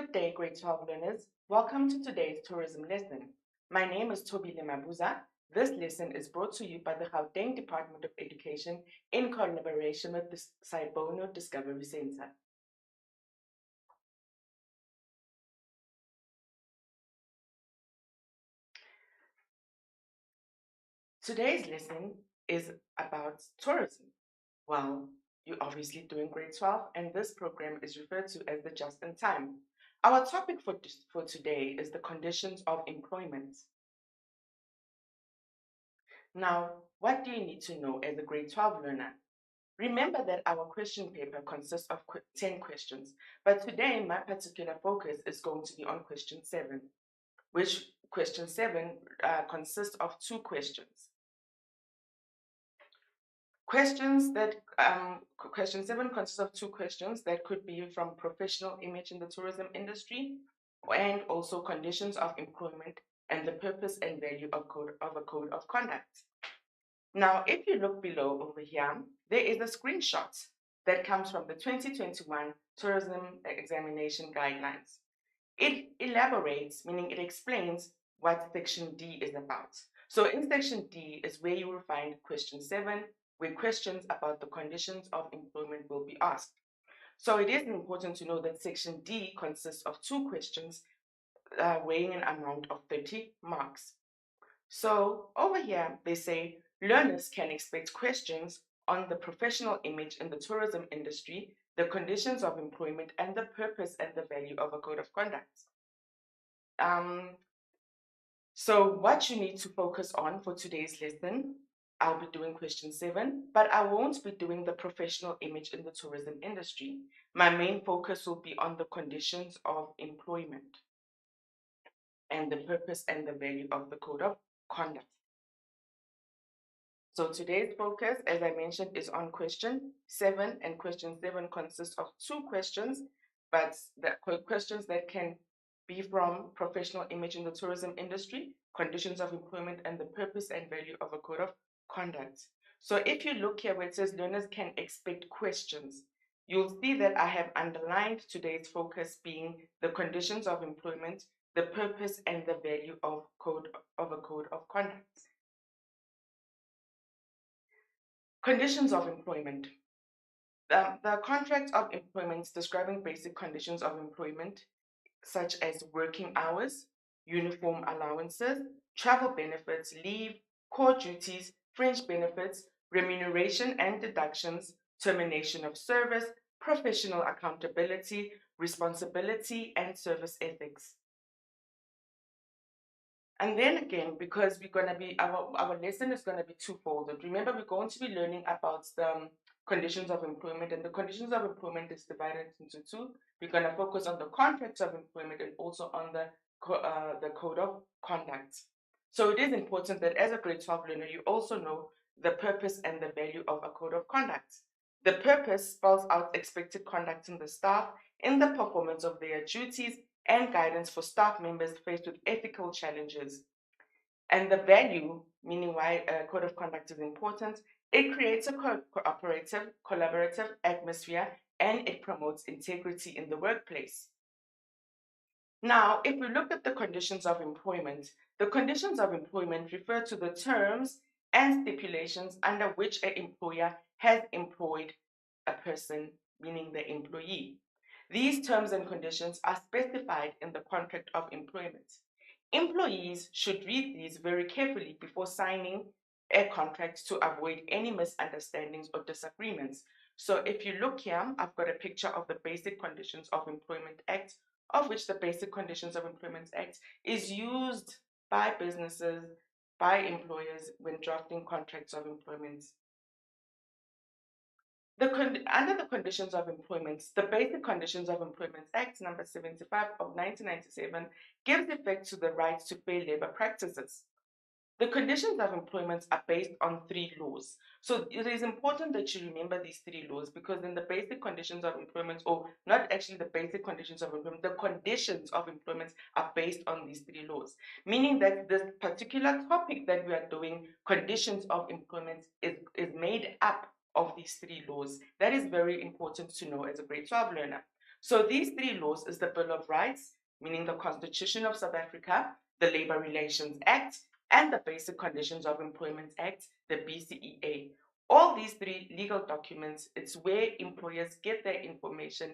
Good day, grade 12 learners. Welcome to today's tourism lesson. My name is Tobile Mabuza. This lesson is brought to you by the Gauteng Department of Education in collaboration with the Saibono Discovery Center. Today's lesson is about tourism. Well, you're obviously doing grade 12, and this program is referred to as the Just in Time. Our topic for today is the conditions of employment. Now, what do you need to know as a grade 12 learner? Remember that our question paper consists of 10 questions, but today my particular focus is going to be on question 7, which question 7 consists of 2 questions. Question 7 consists of 2 questions that could be from professional image in the tourism industry and also conditions of employment and the purpose and value of a code of conduct. Now, if you look below over here, there is a screenshot that comes from the 2021 Tourism Examination Guidelines. It elaborates, meaning it explains what Section D is about. So in Section D is where you will find question 7, where questions about the conditions of employment will be asked. So it is important to know that Section D consists of 2 questions weighing an amount of 30 marks. So over here, they say learners can expect questions on the professional image in the tourism industry, the conditions of employment, and the purpose and the value of a code of conduct. So what you need to focus on for today's lesson, I'll be doing question 7, but I won't be doing the professional image in the tourism industry. My main focus will be on the conditions of employment and the purpose and the value of the code of conduct. So today's focus, as I mentioned, is on question 7, and question 7 consists of 2 questions, but the questions that can be from professional image in the tourism industry, conditions of employment, and the purpose and value of a code of conduct. So if you look here where it says learners can expect questions, you'll see that I have underlined today's focus being the conditions of employment, the purpose, and the value of a code of conduct. Conditions of employment. The contract of employment describing basic conditions of employment, such as working hours, uniform allowances, travel benefits, leave, core duties, fringe benefits, remuneration and deductions, termination of service, professional accountability, responsibility, and service ethics. And then again, because we're going to be, our lesson is going to be twofold. Remember, we're going to be learning about the conditions of employment, and the conditions of employment is divided into 2. We're going to focus on the contracts of employment and also on the code of conduct. So it is important that as a grade 12 learner, you also know the purpose and the value of a code of conduct. The purpose spells out expected conduct in the staff in the performance of their duties and guidance for staff members faced with ethical challenges. And the value, meaning why a code of conduct is important, it creates a cooperative, collaborative atmosphere, and it promotes integrity in the workplace. Now, if we look at the conditions of employment, the conditions of employment refer to the terms and stipulations under which an employer has employed a person, meaning the employee. These terms and conditions are specified in the contract of employment. Employees should read these very carefully before signing a contract to avoid any misunderstandings or disagreements. So if you look here, I've got a picture of the Basic Conditions of Employment Act, of which the Basic Conditions of Employment Act is used by businesses, by employers when drafting contracts of employment. Under the conditions of employment, the Basic Conditions of Employment Act number 75 of 1997 gives effect to the right to fair labor practices. The conditions of employment are based on 3 laws. So it is important that you remember these 3 laws, because in the basic conditions of employment, or not actually the basic conditions of employment, the conditions of employment are based on these 3 laws. Meaning that this particular topic that we are doing, conditions of employment, is made up of these 3 laws. That is very important to know as a grade 12 learner. So these three laws is the Bill of Rights, meaning the Constitution of South Africa, the Labour Relations Act, and the Basic Conditions of Employment Act, the BCEA. All these three legal documents, it's where employers get their information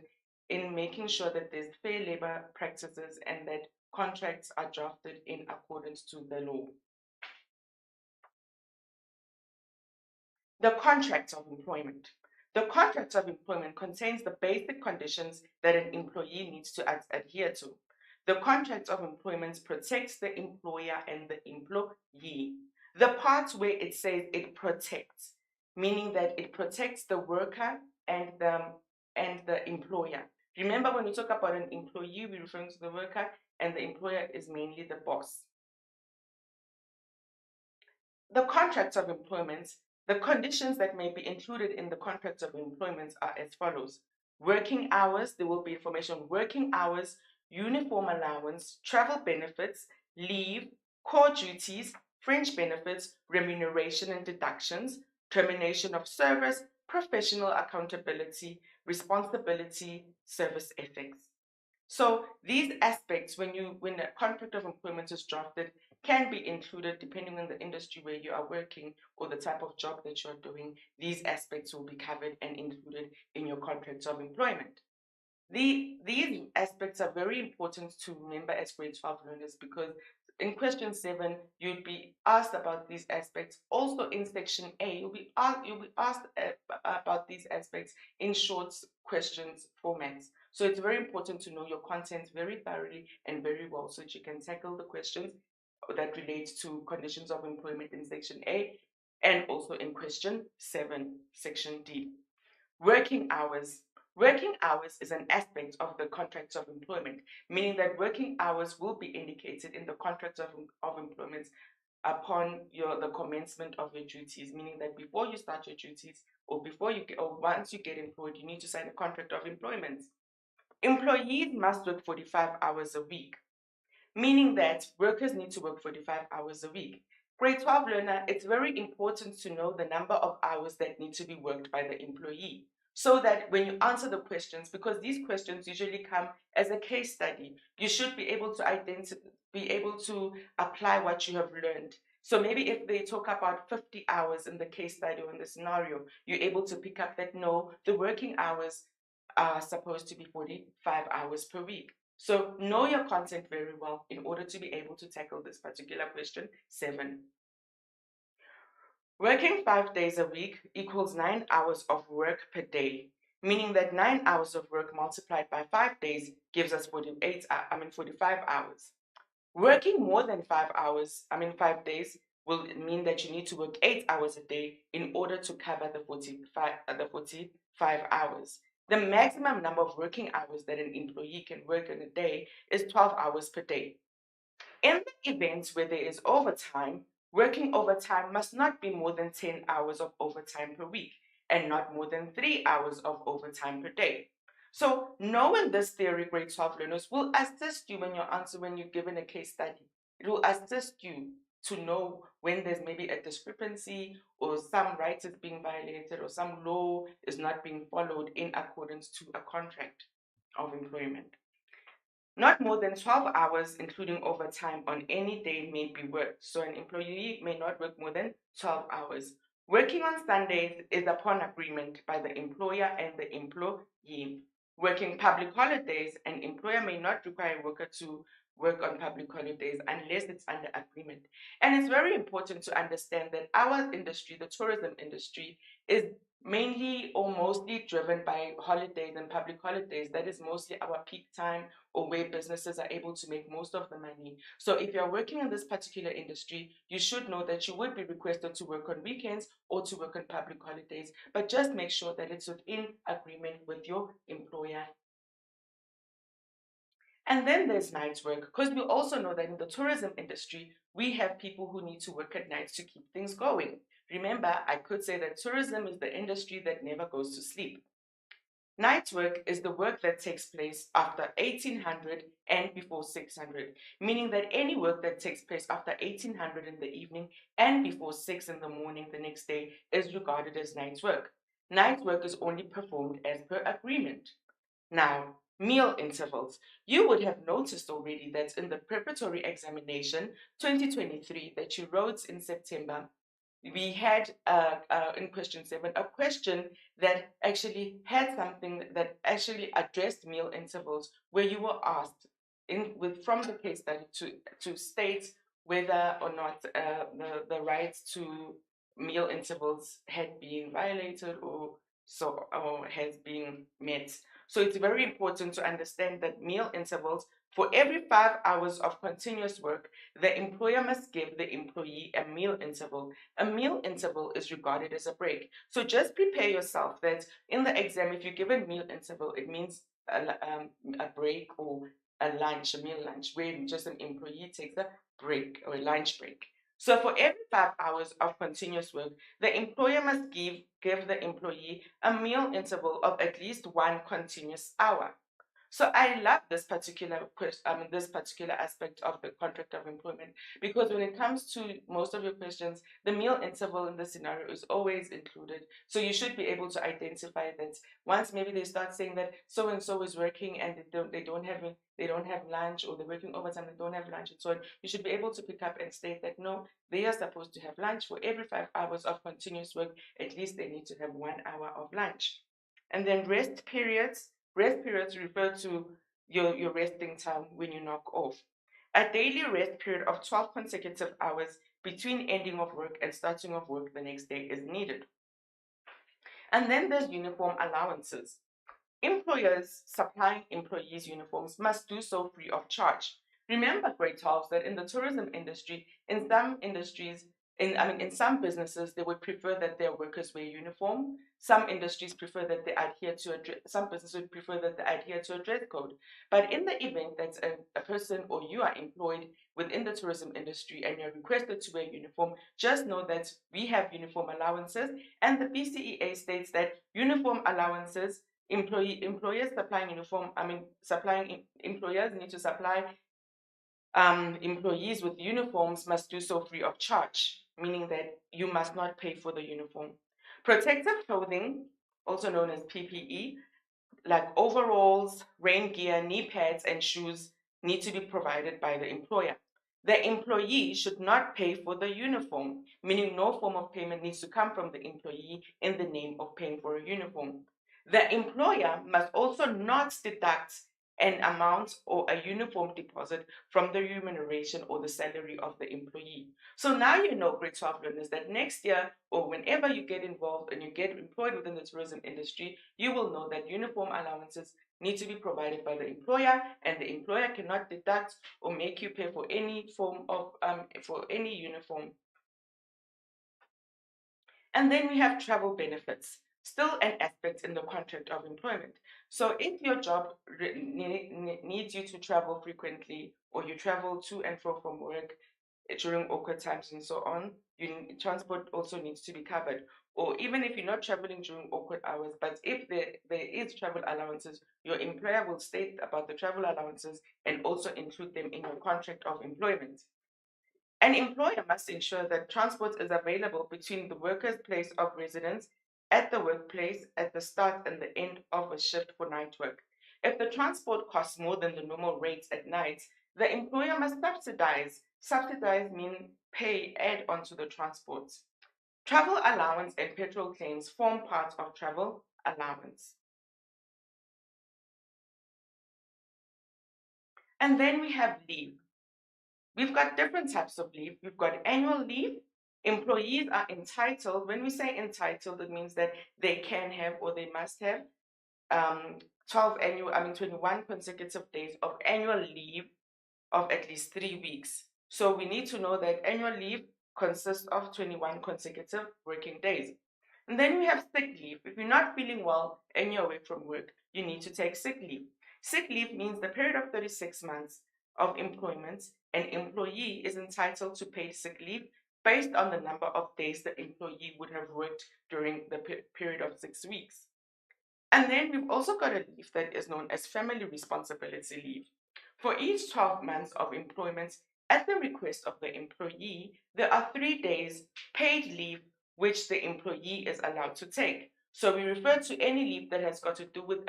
in making sure that there's fair labor practices and that contracts are drafted in accordance to the law. The contracts of employment. The contracts of employment contains the basic conditions that an employee needs to adhere to. The contracts of employment protects the employer and the employee. The part where it says it protects, meaning that it protects the worker and the employer. Remember, when we talk about an employee, we're referring to the worker, and the employer is mainly the boss. The contracts of employment, the conditions that may be included in the contracts of employment are as follows. Working hours, there will be information on working hours, uniform allowance, travel benefits, leave, core duties, fringe benefits, remuneration and deductions, termination of service, professional accountability, responsibility, service ethics. So these aspects, when a contract of employment is drafted, can be included depending on the industry where you are working or the type of job that you're doing. These aspects will be covered and included in your contracts of employment. These aspects are very important to remember as grade 12 learners, because in question 7, you'd be asked about these aspects. Also in section A, you'll be asked about these aspects in short questions formats. So it's very important to know your content very thoroughly and very well so that you can tackle the questions that relate to conditions of employment in section A and also in question 7, section D. Working hours. Working hours is an aspect of the contracts of employment, meaning that working hours will be indicated in the contracts of employment upon the commencement of your duties, meaning that before you start your duties or once you get employed, you need to sign a contract of employment. Employees must work 45 hours a week, meaning that workers need to work 45 hours a week. Grade 12 learner, it's very important to know the number of hours that need to be worked by the employee, so that when you answer the questions, because these questions usually come as a case study, you should be able to apply what you have learned. So maybe if they talk about 50 hours in the case study or in the scenario, you're able to pick up that no, the working hours are supposed to be 45 hours per week. So know your content very well in order to be able to tackle this particular question 7. Working 5 days a week equals 9 hours of work per day, meaning that 9 hours of work multiplied by 5 days gives us 45 hours. Working more than 5 days will mean that you need to work 8 hours a day in order to cover the 45 hours. The maximum number of working hours that an employee can work in a day is 12 hours per day. In the event where there is overtime, working overtime must not be more than 10 hours of overtime per week and not more than 3 hours of overtime per day. So knowing this theory, grade 12 learners, will assist you when you're given a case study. It will assist you to know when there's maybe a discrepancy or some rights is being violated or some law is not being followed in accordance to a contract of employment. Not more than 12 hours, including overtime, on any day may be worked. So an employee may not work more than 12 hours. Working on Sundays is upon agreement by the employer and the employee. Working public holidays, an employer may not require a worker to work on public holidays unless it's under agreement. And it's very important to understand that our industry, the tourism industry, is mainly or mostly driven by holidays and public holidays. That is mostly our peak time or where businesses are able to make most of the money. So if you're working in this particular industry, you should know that you would be requested to work on weekends or to work on public holidays, but just make sure that it's within agreement with your employer. And then there's night work, because we also know that in the tourism industry, we have people who need to work at nights to keep things going. Remember, I could say that tourism is the industry that never goes to sleep. Night work is the work that takes place after 1800 and before 600, meaning that any work that takes place after 1800 in the evening and before 6 in the morning the next day is regarded as night work. Night work is only performed as per agreement. Now, Meal intervals. You would have noticed already that in the preparatory examination 2023 that you wrote in September, we had in question 7 a question that actually had something that actually addressed meal intervals, where you were asked from the case study to state whether or not the rights to meal intervals had been violated or has been met. So it's very important to understand that meal intervals, for every 5 hours of continuous work, the employer must give the employee a meal interval. A meal interval is regarded as a break. So just prepare yourself that in the exam, if you give a meal interval, it means a break or a lunch, a meal lunch, where just an employee takes a break or a lunch break. So for every 5 hours of continuous work, the employer must give the employee a meal interval of at least 1 continuous hour. So I love this particular this particular aspect of the contract of employment, because when it comes to most of your questions, the meal interval in the scenario is always included. So you should be able to identify that once maybe they start saying that so and so is working and they don't have lunch, or they're working overtime, they don't have lunch, and so on. You should be able to pick up and state that no, they are supposed to have lunch for every 5 hours of continuous work. At least they need to have 1 hour of lunch. And then rest periods. Rest periods refer to your resting time when you knock off. A daily rest period of 12 consecutive hours between ending of work and starting of work the next day is needed. And then there's uniform allowances. Employers supplying employees uniforms must do so free of charge. Remember, grade 12, that in the tourism industry, in some industries, in some businesses, they would prefer that their workers wear uniform. Some industries prefer that they adhere to some businesses would prefer that they adhere to a dress code. But in the event that a person or you are employed within the tourism industry and you're requested to wear uniform, just know that we have uniform allowances, and the BCEA states that uniform allowances, employers supplying uniform, employers need to supply employees with uniforms must do so free of charge, meaning that you must not pay for the uniform. Protective clothing, also known as PPE, like overalls, rain gear, knee pads, and shoes, need to be provided by the employer. The employee should not pay for the uniform, meaning no form of payment needs to come from the employee in the name of paying for a uniform. The employer must also not deduct an amount or a uniform deposit from the remuneration or the salary of the employee. So now you know, grade 12 learners, that next year or whenever you get involved and you get employed within the tourism industry, you will know that uniform allowances need to be provided by the employer, and the employer cannot deduct or make you pay for any form of for any uniform. And then we have travel benefits, still an aspect in the contract of employment. So if your job needs you to travel frequently, or you travel to and fro from work during awkward times and so on, transport also needs to be covered. Or even if you're not traveling during awkward hours, but if there is travel allowances, your employer will state about the travel allowances and also include them in your contract of employment. An employer must ensure that transport is available between the worker's place of residence at the workplace at the start and the end of a shift for night work. If the transport costs more than the normal rates at night, the employer must subsidize. Subsidize means pay add on to the transport. Travel allowance and petrol claims form part of travel allowance. And then we have leave. We've got different types of leave. We've got annual leave. Employees are entitled, when we say entitled, it means that they can have or they must have 21 consecutive days of annual leave of at least 3 weeks. So we need to know that annual leave consists of 21 consecutive working days. And then we have sick leave. If you're not feeling well and you're away from work, you need to take sick leave. Sick leave means the period of 36 months of employment, an employee is entitled to paid sick leave based on the number of days the employee would have worked during the period of 6 weeks. And then we've also got a leave that is known as family responsibility leave. For each 12 months of employment, at the request of the employee, there are 3 days paid leave which the employee is allowed to take. So we refer to any leave that has got to do with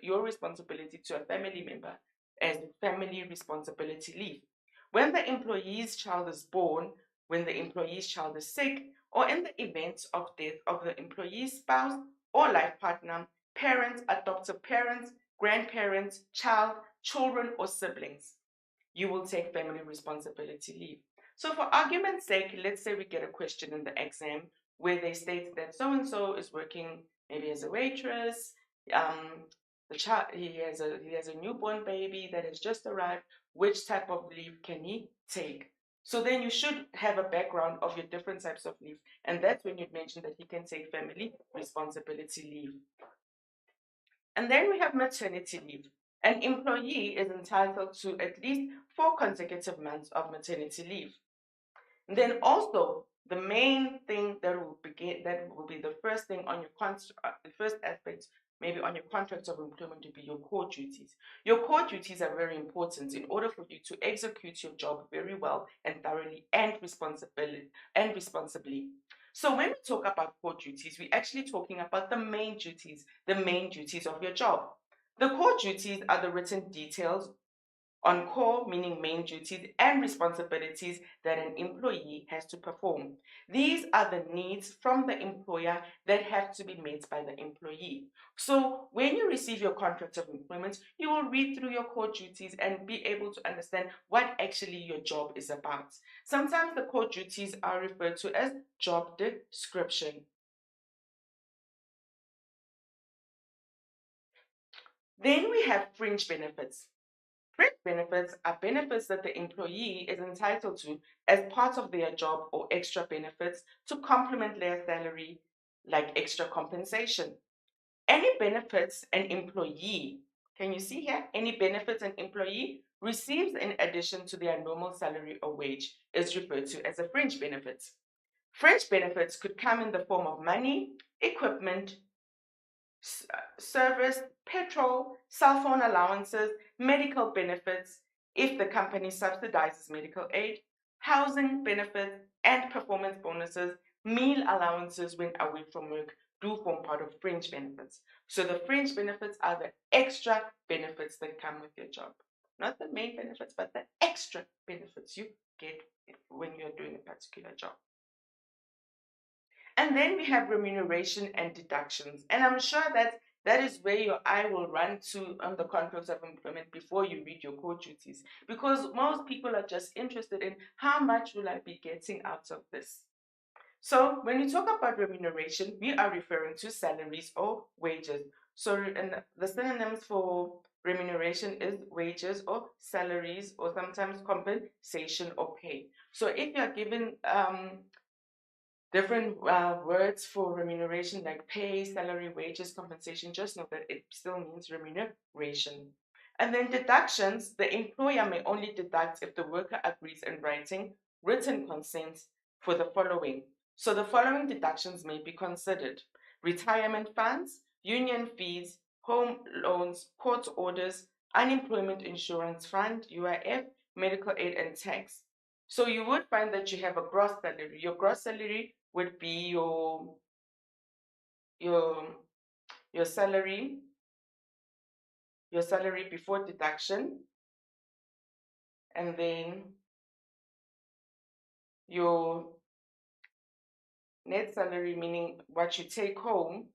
your responsibility to a family member as family responsibility leave. When the employee's child is born, when the employee's child is sick, or in the event of death of the employee's spouse or life partner, parents, adoptive parents, grandparents, child, children, or siblings, you will take family responsibility leave. So, for argument's sake, let's say we get a question in the exam where they state that so and so is working maybe as a waitress. The child he has a newborn baby that has just arrived. Which type of leave can he take? So then you should have a background of your different types of leave, and that's when you mention that he can take family responsibility leave. And then we have maternity leave. An employee is entitled to at least 4 consecutive months of maternity leave. And then also the main thing that will be the first thing on your the first aspect maybe on your contract of employment to be your core duties. Your core duties are very important in order for you to execute your job very well and thoroughly and responsibly. So when we talk about core duties, we're actually talking about the main duties of your job. The core duties are the written details on core, meaning main duties and responsibilities that an employee has to perform. These are the needs from the employer that have to be met by the employee. So, when you receive your contract of employment, you will read through your core duties and be able to understand what actually your job is about. Sometimes the core duties are referred to as job description. Then we have fringe benefits. Fringe benefits are benefits that the employee is entitled to as part of their job or extra benefits to complement their salary, like extra compensation. Any benefits an employee, can you see here? Any benefits an employee receives in addition to their normal salary or wage is referred to as a fringe benefit. Fringe benefits could come in the form of money, equipment, service, petrol, cell phone allowances, medical benefits if the company subsidizes medical aid, housing benefits, and performance bonuses, meal allowances when away from work do form part of fringe benefits. So the fringe benefits are the extra benefits that come with your job. Not the main benefits, but the extra benefits you get when you're doing a particular job. And then we have remuneration and deductions. And I'm sure that that is where your eye will run to on the contracts of employment before you read your core duties. Because most people are just interested in how much will I be getting out of this. So when we talk about remuneration, we are referring to salaries or wages. So and the synonyms for remuneration is wages or salaries or sometimes compensation or pay. So if you are given different words for remuneration like pay, salary, wages, compensation, just know that it still means remuneration. And then deductions, the employer may only deduct if the worker agrees in writing written consent for the following. So the following deductions may be considered: retirement funds, union fees, home loans, court orders, unemployment insurance fund, UIF, medical aid, and tax. So you would find that you have a gross salary. Your gross salary would be your your salary, your salary before deduction, and then your net salary, meaning what you take home,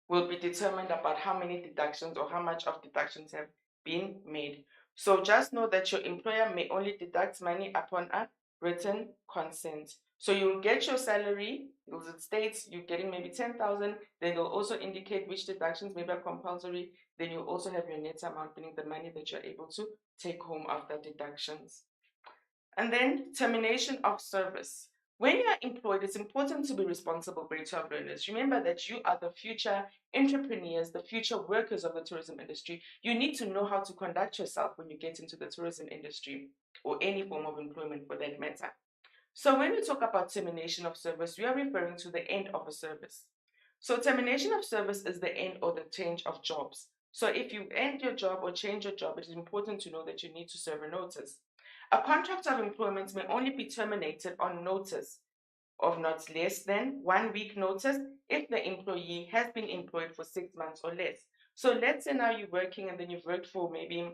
will be determined about how many deductions or how much of deductions have been made. So just know that your employer may only deduct money upon a written consent. So you'll get your salary, it states you're getting maybe 10,000, then they'll also indicate which deductions maybe are compulsory, then you'll also have your net amount, meaning the money that you're able to take home after deductions. And then termination of service. When you are employed, it's important to be responsible Brave learners. Remember that you are the future entrepreneurs, the future workers of the tourism industry. You need to know how to conduct yourself when you get into the tourism industry or any form of employment for that matter. So when we talk about termination of service, we are referring to the end of a service. So termination of service is the end or the change of jobs. So if you end your job or change your job, it is important to know that you need to serve a notice. A contract of employment may only be terminated on notice of not less than 1 week notice if the employee has been employed for 6 months or less. So let's say now you're working and then you've worked for maybe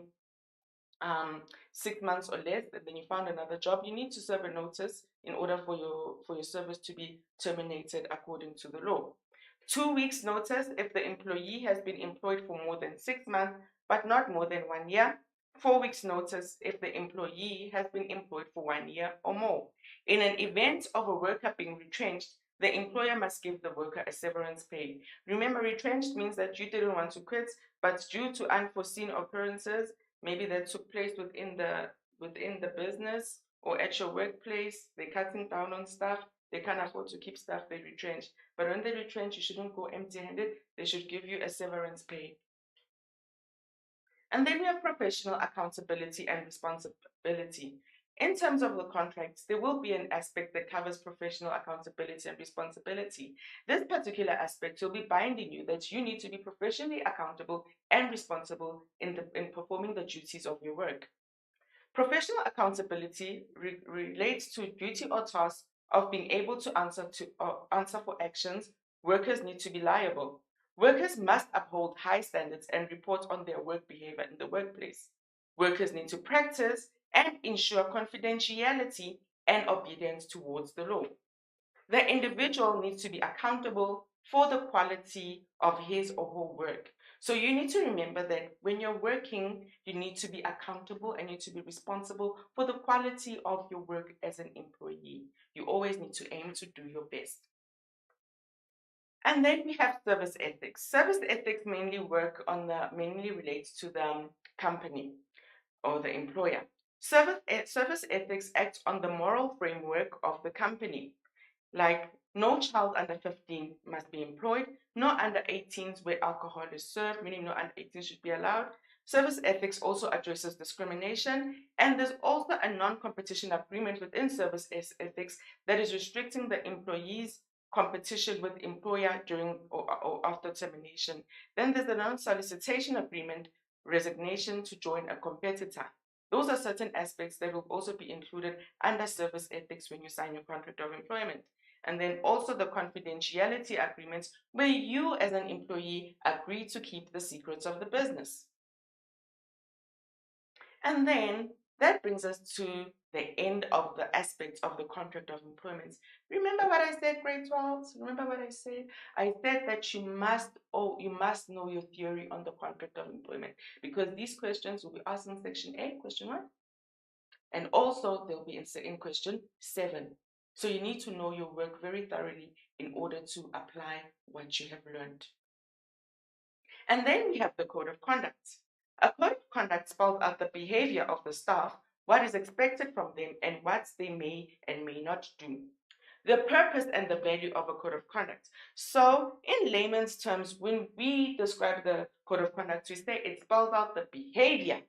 um, 6 months or less, and then you found another job. You need to serve a notice in order for your service to be terminated according to the law. 2 weeks notice if the employee has been employed for more than 6 months, but not more than 1 year. 4 weeks notice if the employee has been employed for 1 year or more. In an event of a worker being retrenched, the employer must give the worker a severance pay. Remember, retrenched means that you didn't want to quit, but due to unforeseen occurrences, maybe that took place within the business or at your workplace, they're cutting down on staff, they can't afford to keep staff, they retrench. But when they retrench, you shouldn't go empty-handed. They should give you a severance pay. And then we have professional accountability and responsibility. In terms of the contracts, there will be an aspect that covers professional accountability and responsibility. This particular aspect will be binding you that you need to be professionally accountable and responsible in performing the duties of your work. Professional accountability relates to duty or task of being able to answer for actions. Workers need to be liable. Workers must uphold high standards and report on their work behavior in the workplace. Workers need to practice and ensure confidentiality and obedience towards the law. The individual needs to be accountable for the quality of his or her work. So you need to remember that when you're working, you need to be accountable and you need to be responsible for the quality of your work as an employee. You always need to aim to do your best. And then we have service ethics. Service ethics mainly relates to the company or the employer. Service ethics acts on the moral framework of the company. Like, no child under 15 must be employed, no under 18s where alcohol is served, meaning no under 18 should be allowed. Service ethics also addresses discrimination, and there's also a non-competition agreement within service ethics that is restricting the employee's competition with employer during or after termination. Then there's the non-solicitation agreement, resignation to join a competitor. Those are certain aspects that will also be included under service ethics when you sign your contract of employment. And then also the confidentiality agreements where you as an employee agree to keep the secrets of the business. And then that brings us to the end of the aspects of the contract of employment. Remember what I said, grade 12? Remember what I said? I said that you must know your theory on the contract of employment, because these questions will be asked in section 8, question 1. And also they'll be in question 7. So you need to know your work very thoroughly in order to apply what you have learned. And then we have the code of conduct. A code of conduct spells out the behavior of the staff, what is expected from them, and what they may and may not do. The purpose and the value of a code of conduct. So, in layman's terms, when we describe the code of conduct, we say it spells out the behavior.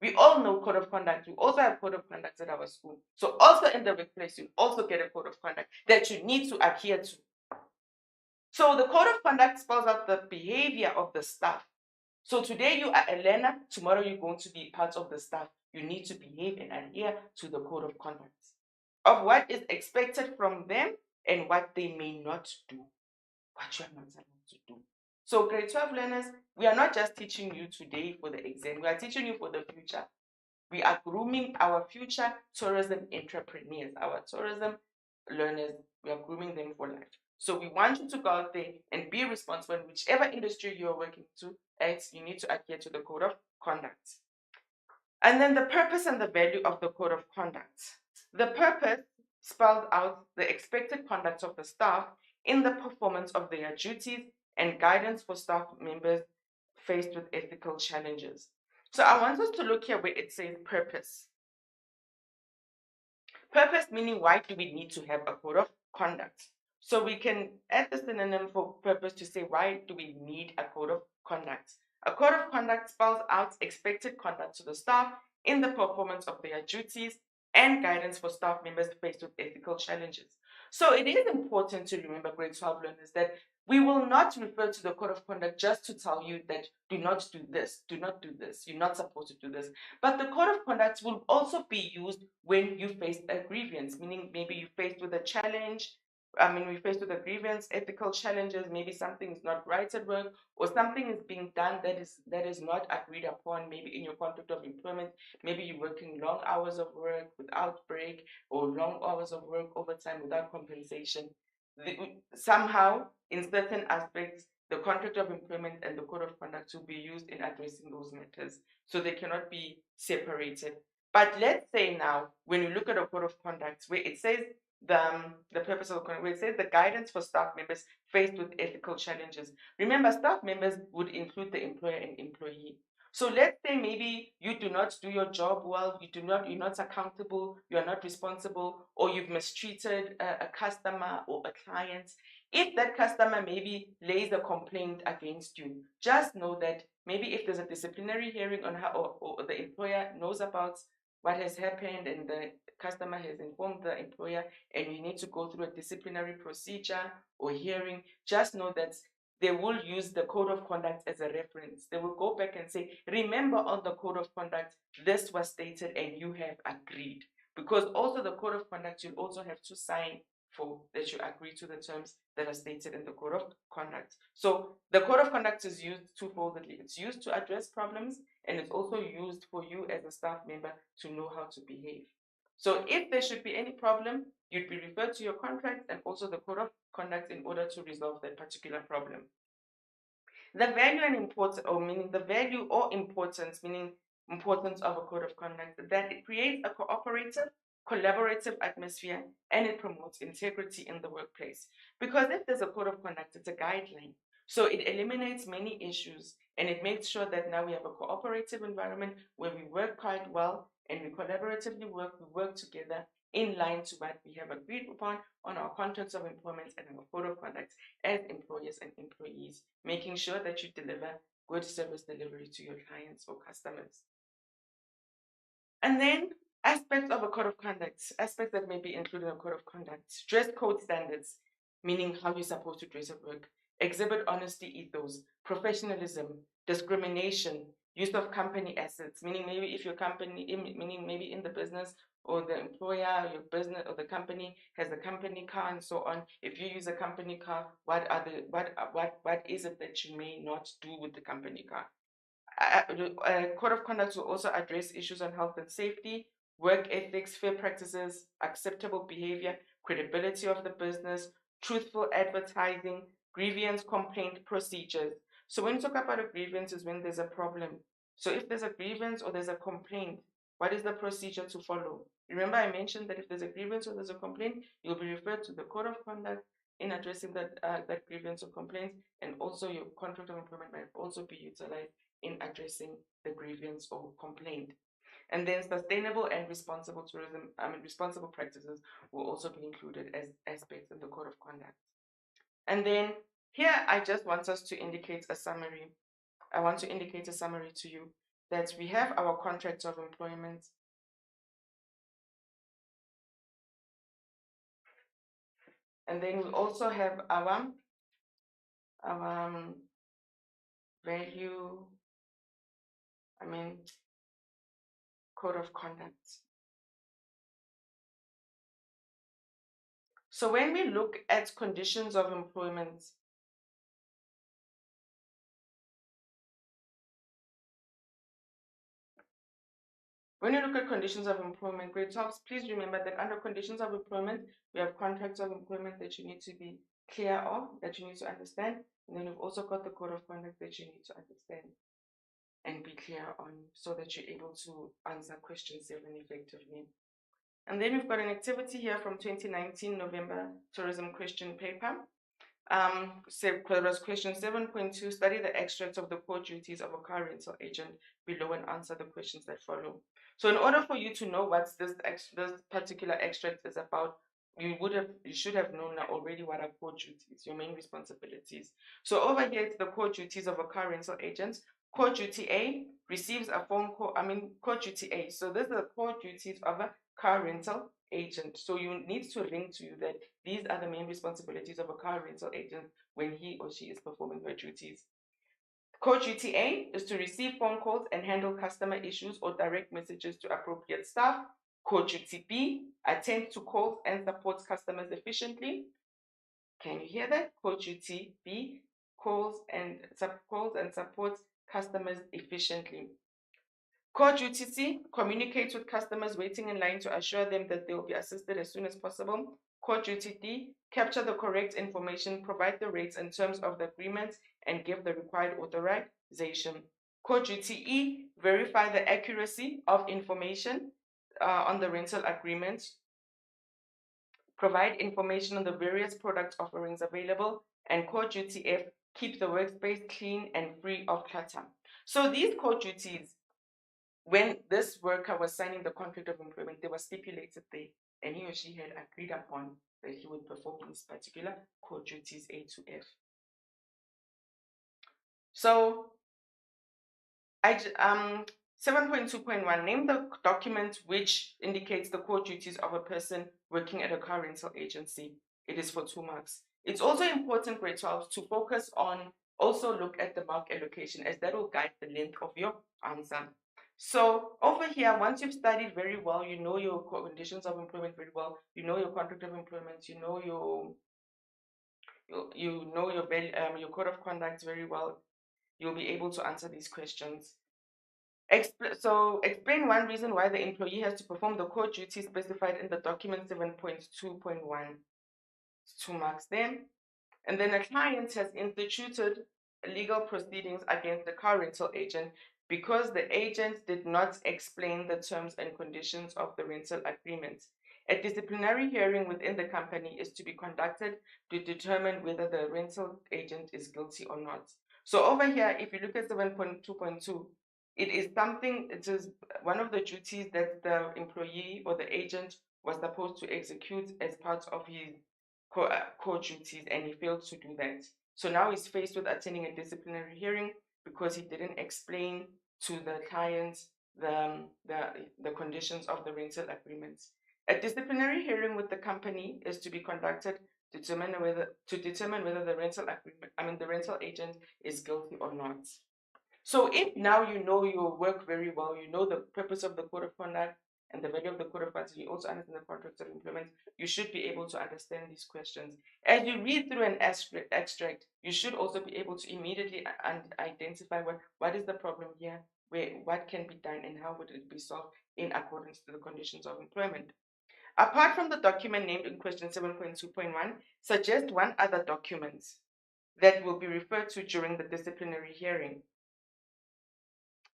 We all know code of conduct. We also have code of conduct at our school. So also in the workplace, you also get a code of conduct that you need to adhere to. So the code of conduct spells out the behavior of the staff. So today you are a learner, tomorrow you're going to be part of the staff. You need to behave and adhere to the code of conduct of what is expected from them and what they may not do, what you are not allowed to do. So grade 12 learners, we are not just teaching you today for the exam, we are teaching you for the future. We are grooming our future tourism entrepreneurs, our tourism learners. We are grooming them for life. So we want you to go out there and be responsible in whichever industry you are working to, as you need to adhere to the code of conduct. And then the purpose and the value of the code of conduct. The purpose spelled out the expected conduct of the staff in the performance of their duties and guidance for staff members faced with ethical challenges. So I want us to look here where it says purpose. Purpose meaning, why do we need to have a code of conduct? So we can add the synonym for purpose to say, why do we need a code of conduct? A code of conduct spells out expected conduct to the staff in the performance of their duties and guidance for staff members faced with ethical challenges. So it is important to remember, grade 12 learners, that We will not refer to the code of conduct just to tell you that do not do this, do not do this, you're not supposed to do this. But the code of conduct will also be used when you face a grievance, meaning maybe you faced with a challenge. We faced with a grievance, ethical challenges, maybe something is not right at work, or something is being done that is not agreed upon, maybe in your contract of employment. Maybe you're working long hours of work without break, or long hours of work overtime without compensation. Somehow, in certain aspects, the contract of employment and the code of conduct will be used in addressing those matters. So they cannot be separated. But let's say now, when you look at a code of conduct, where it says the purpose of the conduct, where it says the guidance for staff members faced with ethical challenges. Remember, staff members would include the employer and employee. So let's say maybe you do not do your job well, you're not accountable, you're not responsible, or you've mistreated a customer or a client. If that customer maybe lays a complaint against you, just know that maybe if there's a disciplinary hearing on how, or the employer knows about what has happened and the customer has informed the employer and you need to go through a disciplinary procedure or hearing, just know that they will use the code of conduct as a reference. They will go back and say, remember on the code of conduct, this was stated and you have agreed. Because also the code of conduct, you'll also have to sign for that you agree to the terms that are stated in the code of conduct. So the code of conduct is used twofoldly. It's used to address problems, and it's also used for you as a staff member to know how to behave. So if there should be any problem, you'd be referred to your contract and also the code of conduct in order to resolve that particular problem. The value and importance, or meaning the value or importance, meaning importance of a code of conduct, that it creates a cooperative, collaborative atmosphere, and it promotes integrity in the workplace. Because if there's a code of conduct, it's a guideline. So it eliminates many issues and it makes sure that now we have a cooperative environment where we work quite well and we collaboratively work together in line to what we have agreed upon on our contracts of employment and our code of conduct as employers and employees, making sure that you deliver good service delivery to your clients or customers. And then aspects of a code of conduct, aspects that may be included in a code of conduct, dress code standards, meaning how you're supposed to dress at work, exhibit honesty ethos, professionalism, discrimination, use of company assets, meaning maybe if your company, meaning maybe in the business or the employer, your business or the company has a company car and so on. If you use a company car, what is it that you may not do with the company car? Code of conduct will also address issues on health and safety, work ethics, fair practices, acceptable behavior, credibility of the business, truthful advertising, grievance complaint procedures. So when you talk about a grievance is when there's a problem. So if there's a grievance or there's a complaint, what is the procedure to follow? Remember I mentioned that if there's a grievance or there's a complaint, you'll be referred to the code of conduct in addressing that grievance or complaint, and also your contract of employment might also be utilized in addressing the grievance or complaint. And then sustainable and responsible tourism, responsible practices will also be included as aspects in the code of conduct. And then here, I just want us to indicate a summary. I want to indicate a summary to you that we have our contracts of employment. And then we also have our value, code of conduct. So when we look at conditions of employment, when you look at conditions of employment, grade 12s, please remember that under conditions of employment, we have contracts of employment that you need to be clear of, that you need to understand. And then you've also got the code of conduct that you need to understand and be clear on so that you're able to answer question 7 effectively. And then we've got an activity here from 2019 November tourism question paper. Question 7.2, study the extracts of the core duties of a car rental agent below and answer the questions that follow. So in order for you to know what this particular extract is about, you should have known already what are core duties, your main responsibilities. So over here, it's the core duties of a car rental agent. Core duty A receives a phone call, core duty A. So this is the core duties of a car rental agent. So you need to ring to you that these are the main responsibilities of a car rental agent when he or she is performing her duties. Core duty A is to receive phone calls and handle customer issues or direct messages to appropriate staff. Core duty B, attend to calls and supports customers efficiently. Can you hear that? Core duty B, calls and supports customers efficiently. Core duty C, communicates with customers waiting in line to assure them that they will be assisted as soon as possible. Core duty D, capture the correct information, provide the rates and terms of the agreement, and give the required authorization. Core duty E, verify the accuracy of information on the rental agreement, provide information on the various product offerings available, and core duty F, keep the workspace clean and free of clutter. So these core duties, when this worker was signing the contract of employment, they were stipulated there, and he or she had agreed upon that he would perform these particular core duties A to F. So, 7.2.1, name the document which indicates the core duties of a person working at a car rental agency. It is for 2 marks. It's also important, grade 12, to focus on, also look at the mark allocation, as that will guide the length of your answer. So over here, once you've studied very well, you know your conditions of employment very well, you know your contract of employment, you know your code of conduct very well, you'll be able to answer these questions. Explain one reason why the employee has to perform the core duties specified in the document 7.2.1. 2 marks there. And then a client has instituted legal proceedings against the car rental agent because the agent did not explain the terms and conditions of the rental agreement. A disciplinary hearing within the company is to be conducted to determine whether the rental agent is guilty or not. So over here, if you look at 7.2.2, it is one of the duties that the employee or the agent was supposed to execute as part of his core duties, and he failed to do that. So now he's faced with attending a disciplinary hearing because he didn't explain to the client the conditions of the rental agreements. A disciplinary hearing with the company is to be conducted to determine whether the rental agent is guilty or not. So if now you know your work very well, you know the purpose of the code of conduct and the value of the code of conduct, you also understand the contracts of employment, you should be able to understand these questions. As you read through an extract, you should also be able to immediately identify what is the problem here, what can be done, and how would it be solved in accordance to the conditions of employment. Apart from the document named in question 7.2.1, suggest one other document that will be referred to during the disciplinary hearing.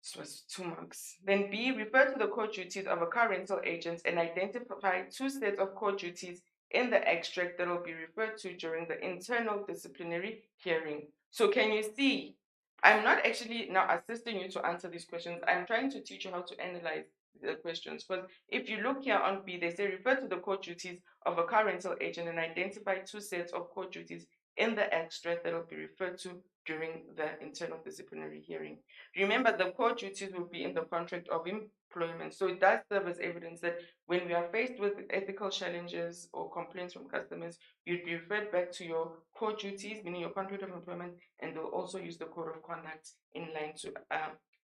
This was 2 marks. Then B, refer to the core duties of a car rental agent and identify 2 sets of core duties in the extract that will be referred to during the internal disciplinary hearing. So can you see, I'm not actually now assisting you to answer these questions. I'm trying to teach you how to analyze the questions. Because if you look here on B, they say refer to the core duties of a car rental agent and identify 2 sets of core duties in the extract that will be referred to during the internal disciplinary hearing. Remember, the core duties will be in the contract of employment. So it does serve as evidence that when we are faced with ethical challenges or complaints from customers, you'd be referred back to your core duties, meaning your contract of employment, and they'll also use the code of conduct in line to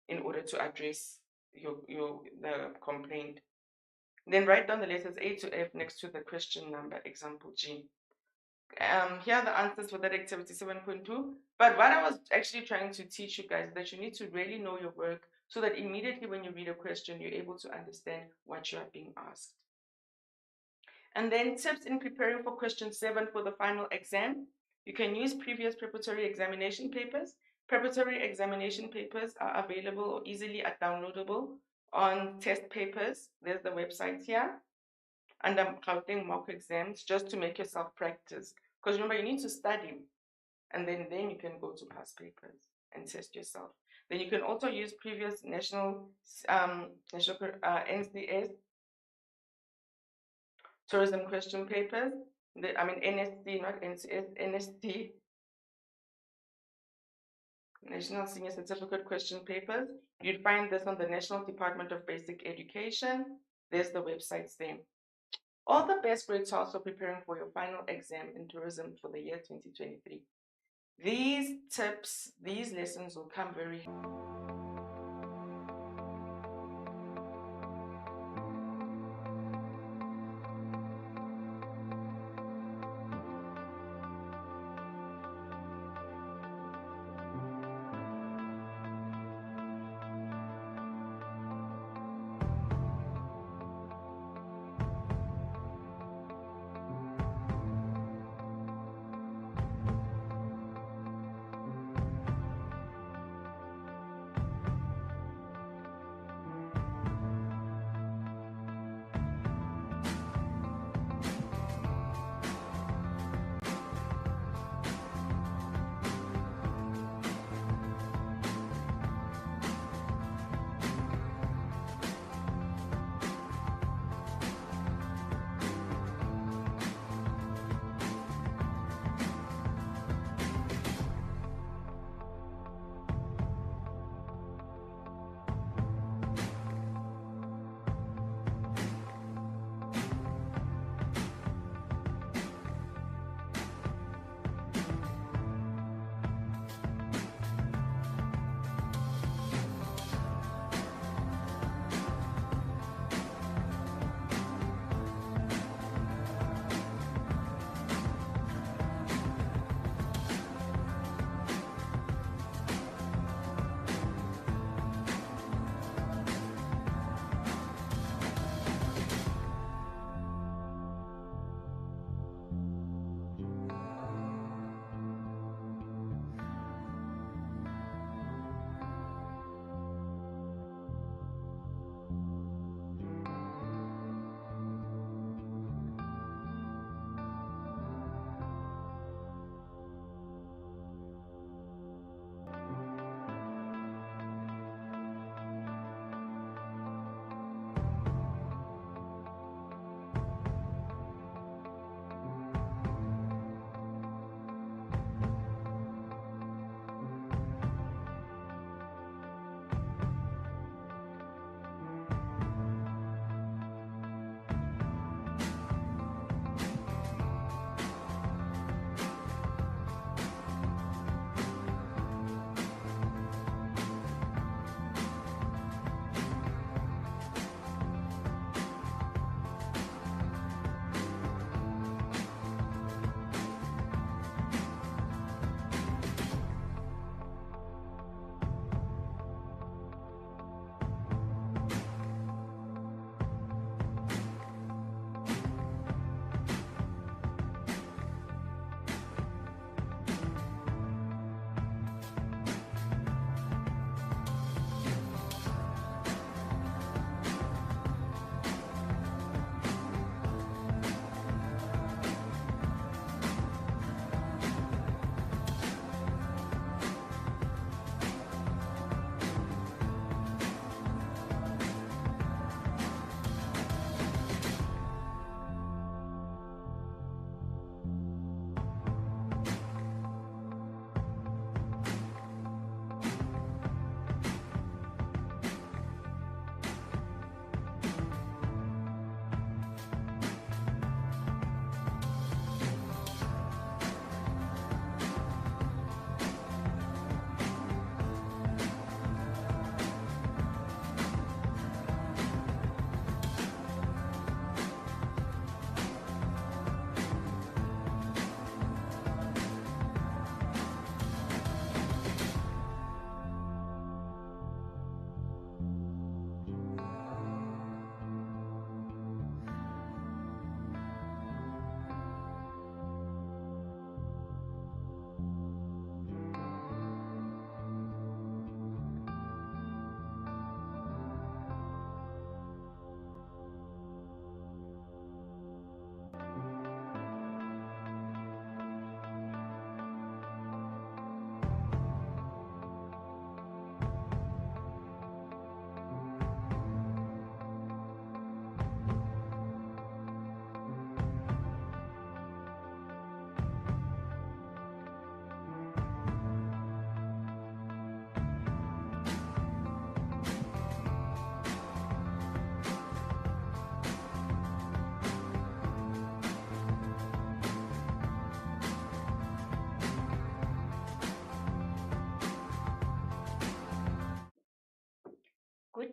in order to address the complaint. Then write down the letters A to F next to the question number, example G. Here are the answers for that activity 7.2. But what I was actually trying to teach you guys is that you need to really know your work so that immediately when you read a question, you're able to understand what you are being asked. And then tips in preparing for question 7 for the final exam. You can use previous preparatory examination papers. Preparatory examination papers are available or easily downloadable on Test Papers. There's the website here. And I'm counting mock exams just to make yourself practice. Because remember, you need to study, and then you can go to past papers and test yourself. Then you can also use previous NCS tourism question papers. NST, not NCS, NST, National Senior Certificate question papers. You'd find this on the National Department of Basic Education. There's the websites there. All the best, great souls, for preparing for your final exam in tourism for the year 2023. These tips, these lessons will come very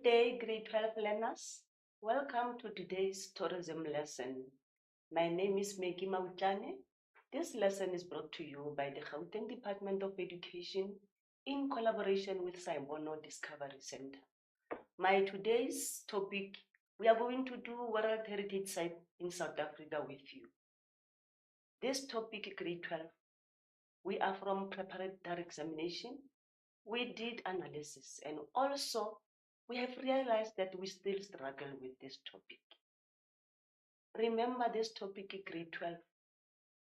day, grade 12 learners. Welcome to today's tourism lesson. My name is Maggie Mautlane. This lesson is brought to you by the Gauteng Department of Education in collaboration with Saibono Discovery Center. My today's topic, we are going to do World Heritage Site in South Africa with you. This topic, grade 12, we are from preparatory examination. We did analysis, and also we have realized that we still struggle with this topic. Remember this topic, grade 12.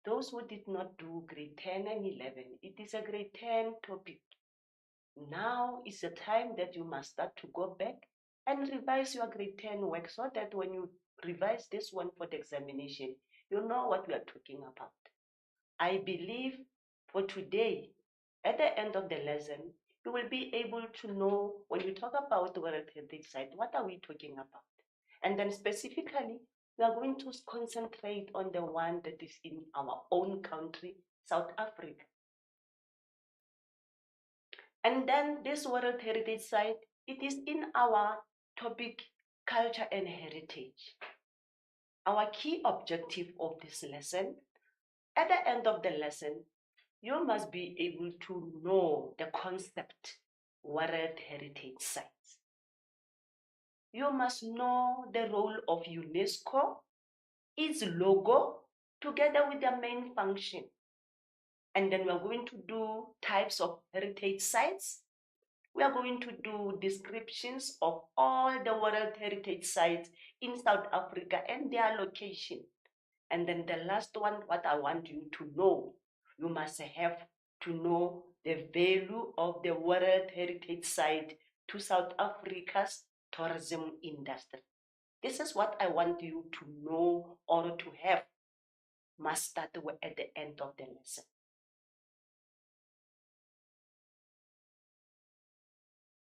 Those who did not do grade 10 and 11, it is a grade 10 topic. Now is the time that you must start to go back and revise your grade 10 work so that when you revise this one for the examination, you know what we are talking about. I believe for today, at the end of the lesson, you will be able to know when we talk about the World Heritage Site, what are we talking about? And then specifically, we are going to concentrate on the one that is in our own country, South Africa. And then this World Heritage Site, it is in our topic, culture and heritage. Our key objective of this lesson, at the end of the lesson, you must be able to know the concept World Heritage Sites. You must know the role of UNESCO, its logo, together with the main function. And then we're going to do types of heritage sites. We are going to do descriptions of all the World Heritage Sites in South Africa and their location. And then the last one, what I want you to know, you must have to know the value of the World Heritage Site to South Africa's tourism industry. This is what I want you to know or to have mastered at the end of the lesson.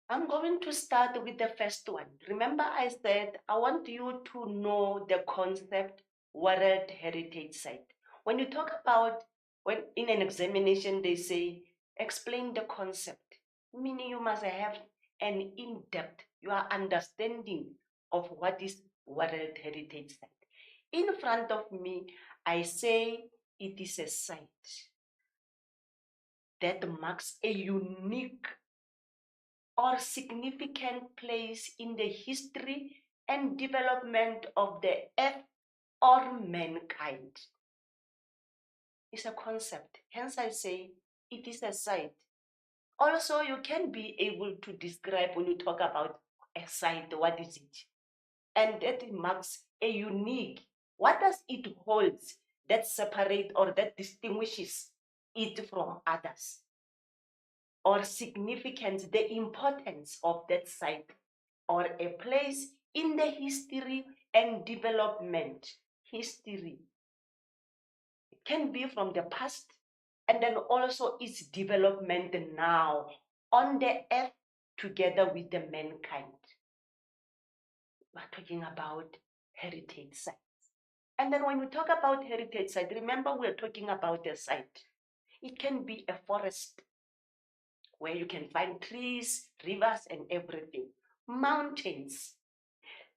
I'm going to start with the first one. Remember I said I want you to know the concept World Heritage Site. When you talk about, when in an examination they say, explain the concept, meaning you must have an in-depth, your understanding of what is World Heritage Site. In front of me, I say it is a site that marks a unique or significant place in the history and development of the earth or mankind. It's a concept, hence I say it is a site. Also, you can be able to describe when you talk about a site, what is it? And that marks a unique, what does it hold that separates or that distinguishes it from others? Or significance, the importance of that site or a place in the history and development. History. It can be from the past and then also its development now on the earth together with the mankind. We're talking about heritage sites. And then when we talk about heritage site, remember we're talking about a site. It can be a forest where you can find trees, rivers, and everything. Mountains,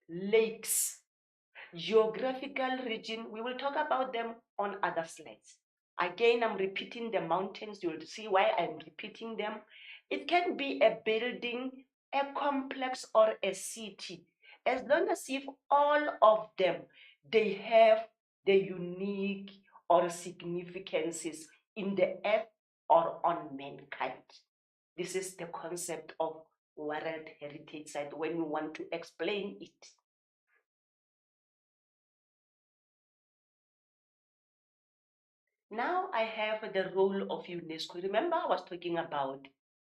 lakes, geographical region. We will talk about them on other slides. Again, I'm repeating the mountains. You'll see why I'm repeating them. It can be a building, a complex, or a city. As long as if all of them, they have the unique or significances in the earth or on mankind. This is the concept of World Heritage Site when you want to explain it. Now I have the role of UNESCO. Remember I was talking about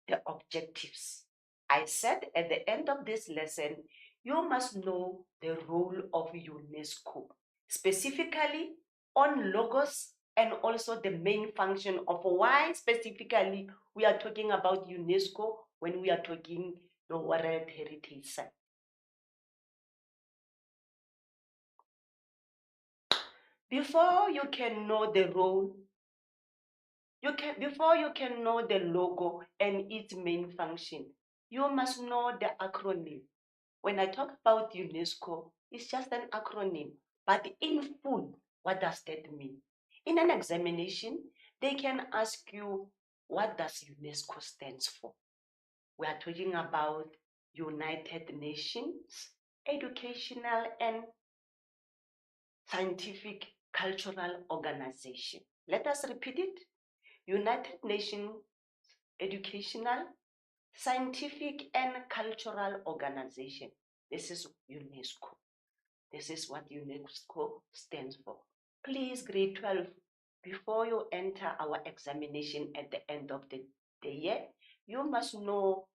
the objectives. I said at the end of this lesson, you must know the role of UNESCO, specifically on logos and also the main function of why specifically we are talking about UNESCO when we are talking the World Heritage Site. Before you can know the role, before you can know the logo and its main function, you must know the acronym. When I talk about UNESCO, it's just an acronym, but in full, what does that mean? In an examination, they can ask you, what does UNESCO stands for? We are talking about United Nations Educational and Scientific Cultural Organization. Let us repeat it. United Nations Educational, Scientific and Cultural Organization. This is UNESCO. This is what UNESCO stands for. Please, grade 12, before you enter our examination at the end of the year, you must know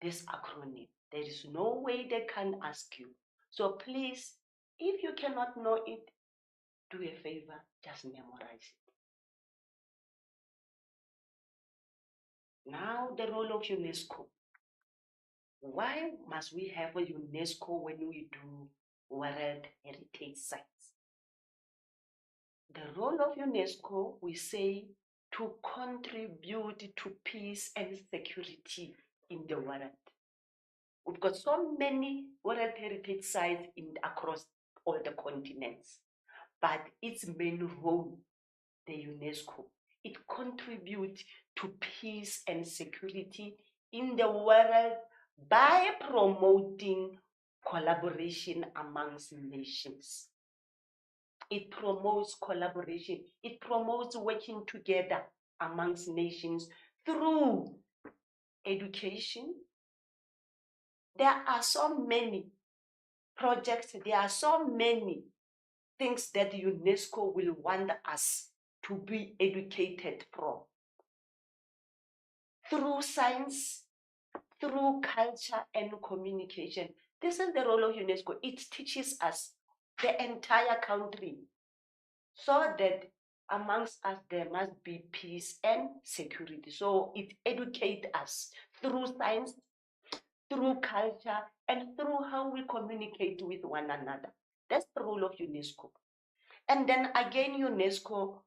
this acronym. There is no way they can ask you. So please, if you cannot know it, do a favor, just memorize it. Now, the role of UNESCO. Why must we have a UNESCO when we do World Heritage Sites? The role of UNESCO, we say, to contribute to peace and security in the world. We've got so many World Heritage Sites across all the continents, but its main role, the UNESCO, it contributes to peace and security in the world by promoting collaboration amongst nations. It promotes collaboration. It promotes working together amongst nations through education. There are so many projects, there are so many things that UNESCO will want us to be educated from. Through science, through culture and communication. This is the role of UNESCO. It teaches us, the entire country, so that amongst us there must be peace and security. So it educates us through science, through culture, and through how we communicate with one another. That's the role of UNESCO. And then again, UNESCO,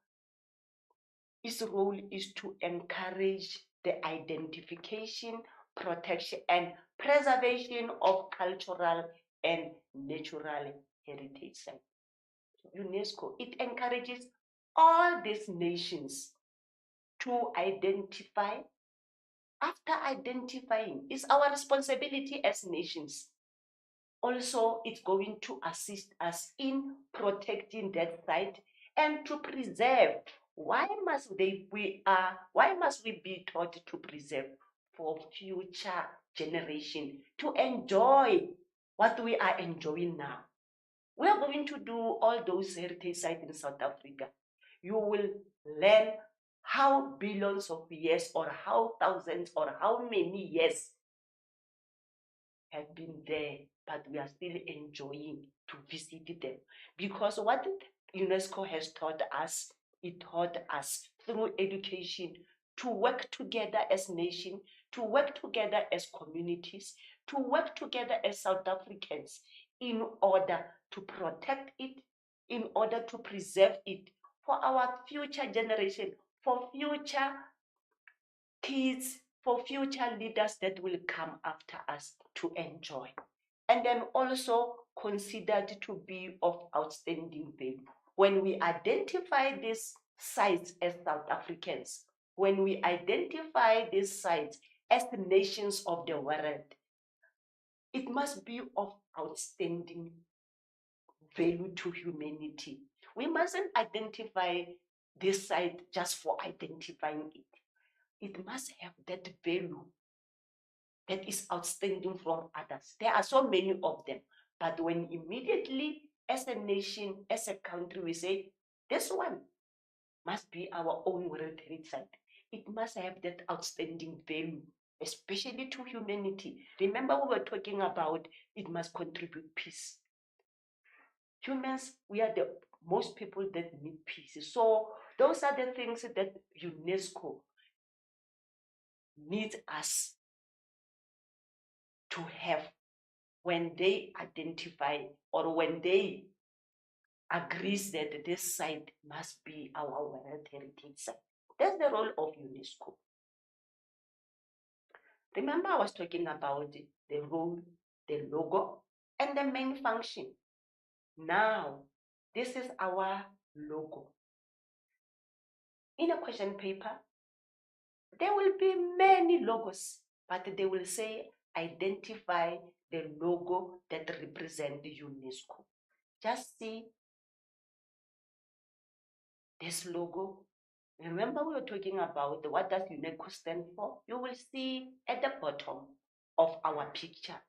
its role is to encourage the identification, protection, and preservation of cultural and natural heritage sites. UNESCO, it encourages all these nations to identify. After identifying, it's our responsibility as nations. Also, it's going to assist us in protecting that site and to preserve. Why must we be taught to preserve? For future generation to enjoy what we are enjoying now. We are going to do all those heritage sites in South Africa. You will learn how billions of years or how thousands or how many years have been there, but we are still enjoying to visit them. Because what UNESCO has taught us, it taught us through education to work together as nations, to work together as communities, to work together as South Africans in order to protect it, in order to preserve it for our future generation, for future kids, for future leaders that will come after us to enjoy. And then also considered to be of outstanding value. When we identify these sites as South Africans, when we identify these sites as the nations of the world, it must be of outstanding value to humanity. We mustn't identify this site just for identifying it. It must have that value that is outstanding from others. There are so many of them, but when immediately as a nation, as a country, we say, this one must be our own World Heritage Site. It must have that outstanding value, especially to humanity. Remember, we were talking about it must contribute peace. Humans, we are the most people that need peace. So those are the things that UNESCO needs us to have when they identify or when they agrees that this site must be our World Heritage Site. That's the role of UNESCO. Remember, I was talking about the role the logo, and the main function. Now, this is our logo. In a question paper, there will be many logos, but they will say identify the logo that represents UNESCO. Just see this logo. Remember, we were talking about what does UNESCO stand for? You will see at the bottom of our picture.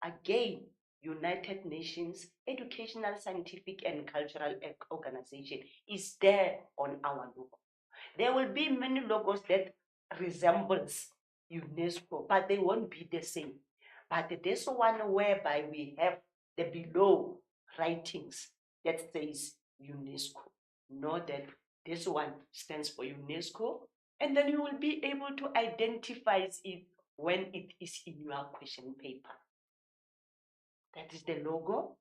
Again, United Nations Educational, Scientific and Cultural Organization is there on our logo. There will be many logos that resembles UNESCO, but they won't be the same. But this one whereby we have the below writings that says UNESCO. Know that this one stands for UNESCO, and then you will be able to identify it when it is in your question paper. That is the logo.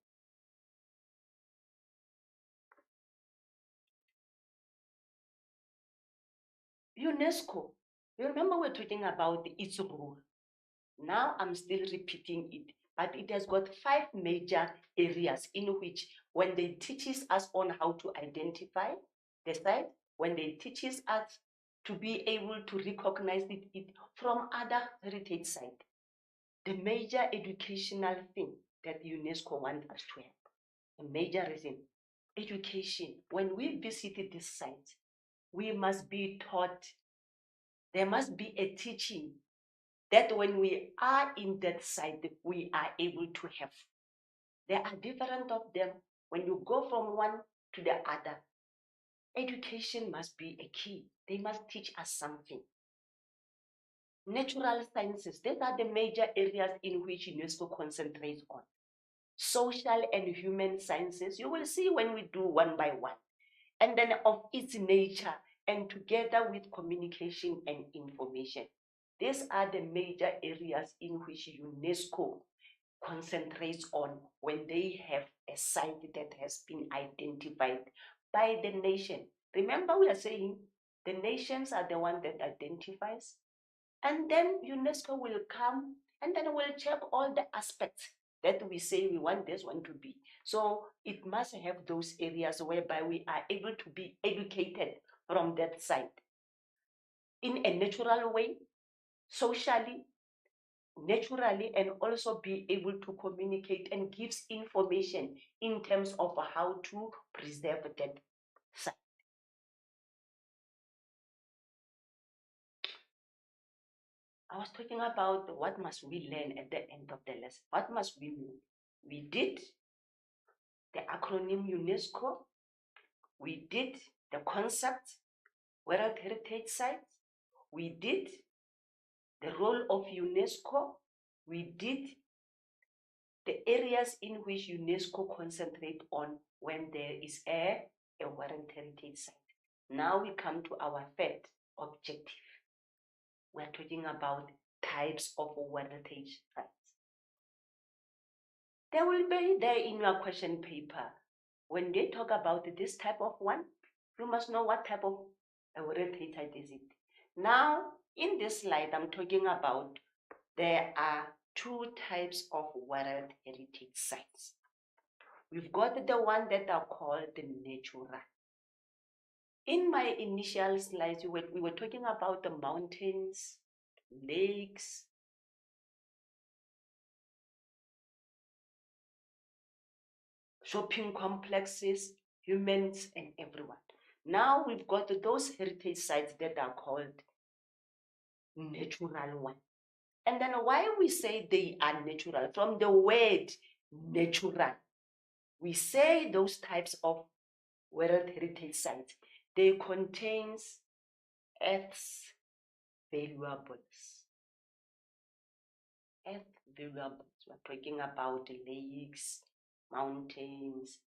UNESCO, you remember we're talking about its rule. Now I'm still repeating it, but it has got 5 major areas in which when they teaches us on how to identify the site, when they teaches us to be able to recognize it from other heritage sites, the major educational thing that UNESCO wants us to have, a major reason, education. When we visited this site, we must be taught, there must be a teaching that when we are in that site, we are able to have. There are different of them. When you go from one to the other, education must be a key. They must teach us something. Natural sciences, these are the major areas in which UNESCO concentrates on. Social and human sciences, you will see when we do one by one. And then of its nature, and together with communication and information. These are the major areas in which UNESCO concentrates on when they have a site that has been identified by the nation. Remember, we are saying the nations are the one that identifies, and then UNESCO will come and then we'll check all the aspects that we say we want this one to be. So it must have those areas whereby we are able to be educated from that side in a natural way, socially, naturally, and also be able to communicate and gives information in terms of how to preserve that site. I was talking about what must we learn at the end of the lesson. What must we learn? We did the acronym UNESCO. We did the concept, World Heritage Sites. We did the role of UNESCO. We did the areas in which UNESCO concentrate on when there is a World Heritage Site. Now we come to our third objective. We're talking about types of World Heritage Sites. There will be there in your question paper. When they talk about this type of one, you must know what type of a World Heritage Site is it. Now, in this slide, I'm talking about there are 2 types of World Heritage Sites. We've got the one that are called the natural. In my initial slides, we were talking about the mountains, lakes, shopping complexes, humans, and everyone. Now we've got those heritage sites that are called natural one. And then why we say they are natural? From the word natural, we say those types of World Heritage Sites, they contains Earth's valuables. Earth valuables. We're talking about lakes, mountains,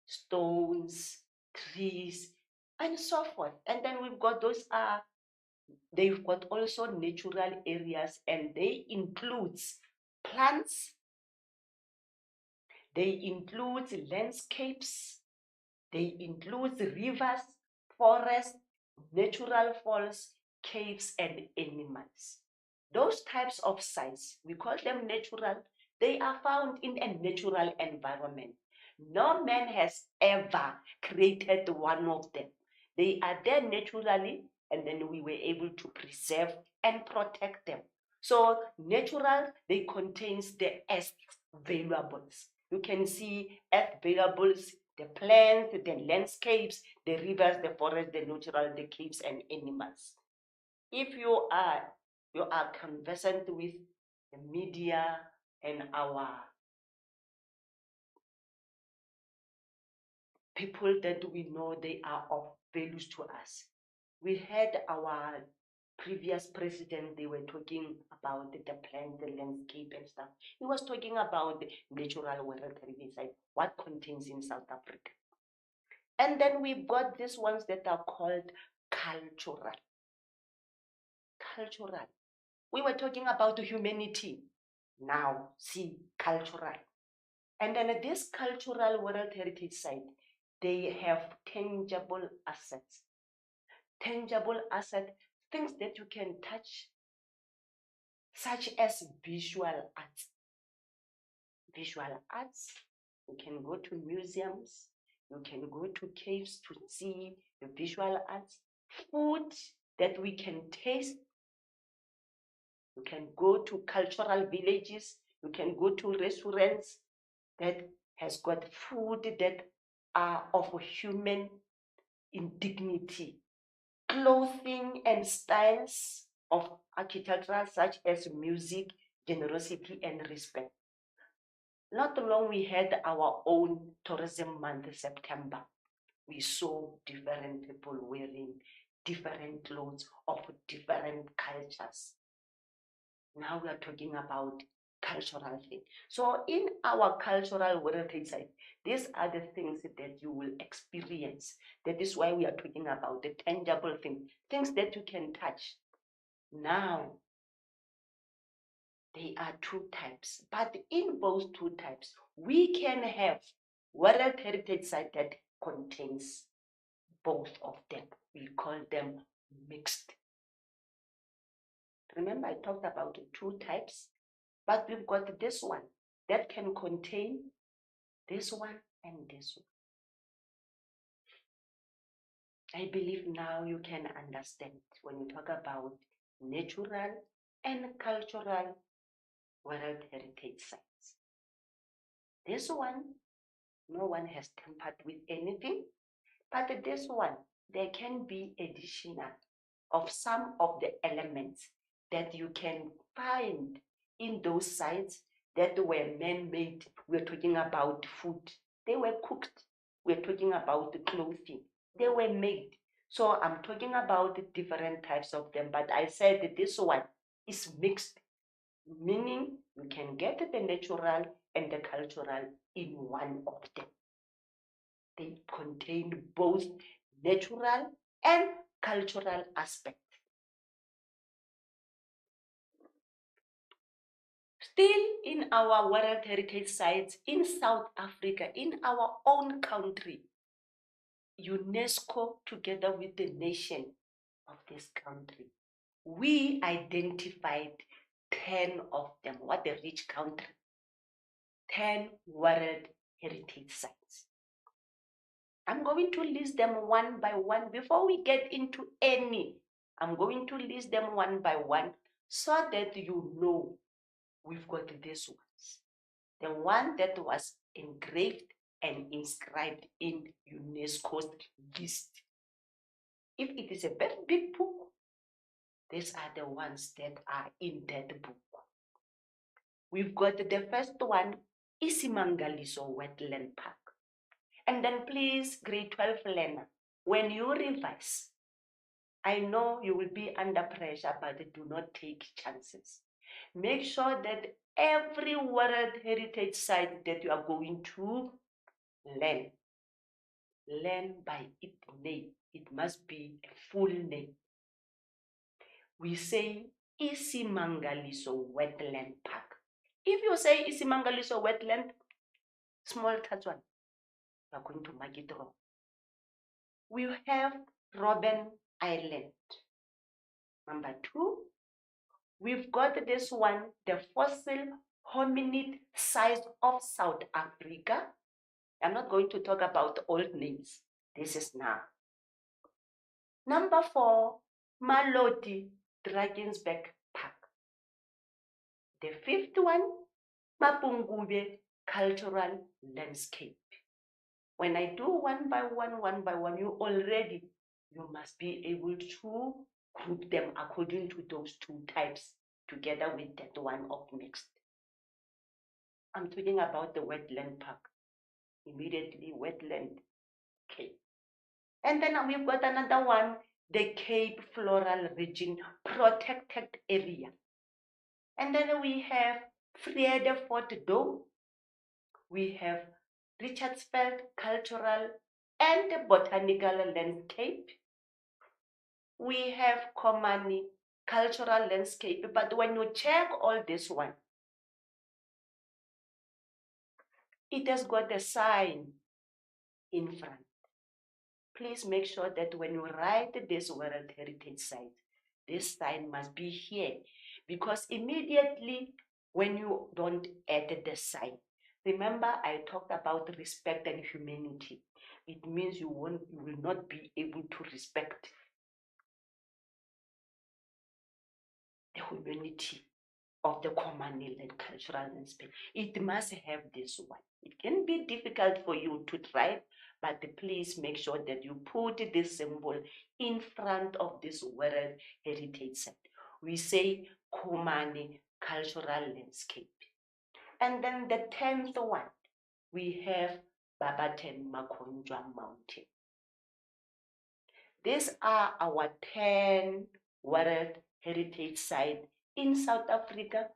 stones, trees, and so forth. And then we've got those they've got also natural areas, and they includes plants, they include landscapes, they include rivers, forests, natural falls, caves, and animals. Those types of sites, we call them natural They are found in a natural environment. No man has ever created one of them. They are there naturally, and then we were able to preserve and protect them. So natural, they contains the earth valuables. You can see earth valuables, the plants, the landscapes, the rivers, the forest, the natural, the caves, and animals. If you are conversant with the media and our people that we know they are of values to us. We had our previous president, they were talking about the plant, the landscape and stuff. He was talking about the natural world heritage site, what contains in South Africa. And then we've got these ones that are called cultural. Cultural. We were talking about humanity. Now, see, cultural. And then this cultural world heritage site, they have tangible assets. Tangible asset, things that you can touch, such as visual arts. Visual arts, you can go to museums, you can go to caves to see the visual arts. Food that we can taste, you can go to cultural villages, you can go to restaurants that has got food that are of human indignity. Clothing and styles of architecture such as music, generosity, and respect. Not long we had our own tourism month, September. We saw different people wearing different clothes of different cultures. Now we are talking about cultural thing. So in our cultural heritage site, these are the things that you will experience. That is why we are talking about the tangible things that you can touch. Now, they are two types, but in both two types, we can have World Heritage Site that contains both of them. We call them mixed. Remember, I talked about the two types, but we've got this one that can contain this one and this one. I believe now you can understand when you talk about natural and cultural World Heritage Sites. This one, no one has tampered with anything, but this one, there can be additional of some of the elements that you can find in those sites that were man-made. We're talking about food. They were cooked. We're talking about the clothing. They were made. So I'm talking about the different types of them, but I said that this one is mixed, meaning you can get the natural and the cultural in one of them. They contain both natural and cultural aspects. Still in our World Heritage Sites in South Africa, in our own country, UNESCO, together with the nation of this country, we identified 10 of them. What a rich country. 10 World Heritage Sites. I'm going to list them one by one. Before we get into any, I'm going to list them one by one so that you know we've got these ones. The one that was engraved and inscribed in UNESCO's list. If it is a very big book, these are the ones that are in that book. We've got the first one, Isimangaliso Wetland Park. And then please, grade 12 learner, when you revise, I know you will be under pressure, but do not take chances. Make sure that every World Heritage Site that you are going to learn by its name. It must be a full name. We say Isimangaliso Wetland Park. If you say Isimangaliso Wetland, small Tatwan, you are going to mark it wrong. We have Robben Island. Number 2, we've got this one, the Fossil hominid size of South Africa. I'm not going to talk about old names. This is now. Number 4, Maloti Drakensberg Park. The 5th one, Mapungubwe Cultural Landscape. When I do one by one, you must be able to group them according to those 2 types together with that one up next. I'm talking about the wetland park. Immediately wetland Cape. And then we've got another one, the Cape Floral Region Protected Area. And then we have Vredefort Dome. We have Richardsveld Cultural and Botanical Landscape. We have Komani Cultural Landscape. But when you check all this one, it has got a sign in front. Please make sure that when you write this World Heritage Site, this sign must be here, because immediately when you don't add the sign, remember I talked about respect and humanity. It means you will not be able to respect the humanity of the Komani and cultural landscape. It must have this one. It can be difficult for you to try, but please make sure that you put this symbol in front of this World Heritage Site. We say Komani Cultural Landscape. And then the 10th one, we have Barberton Makonjwa Mountain. These are our 10 World Heritage Sites in South Africa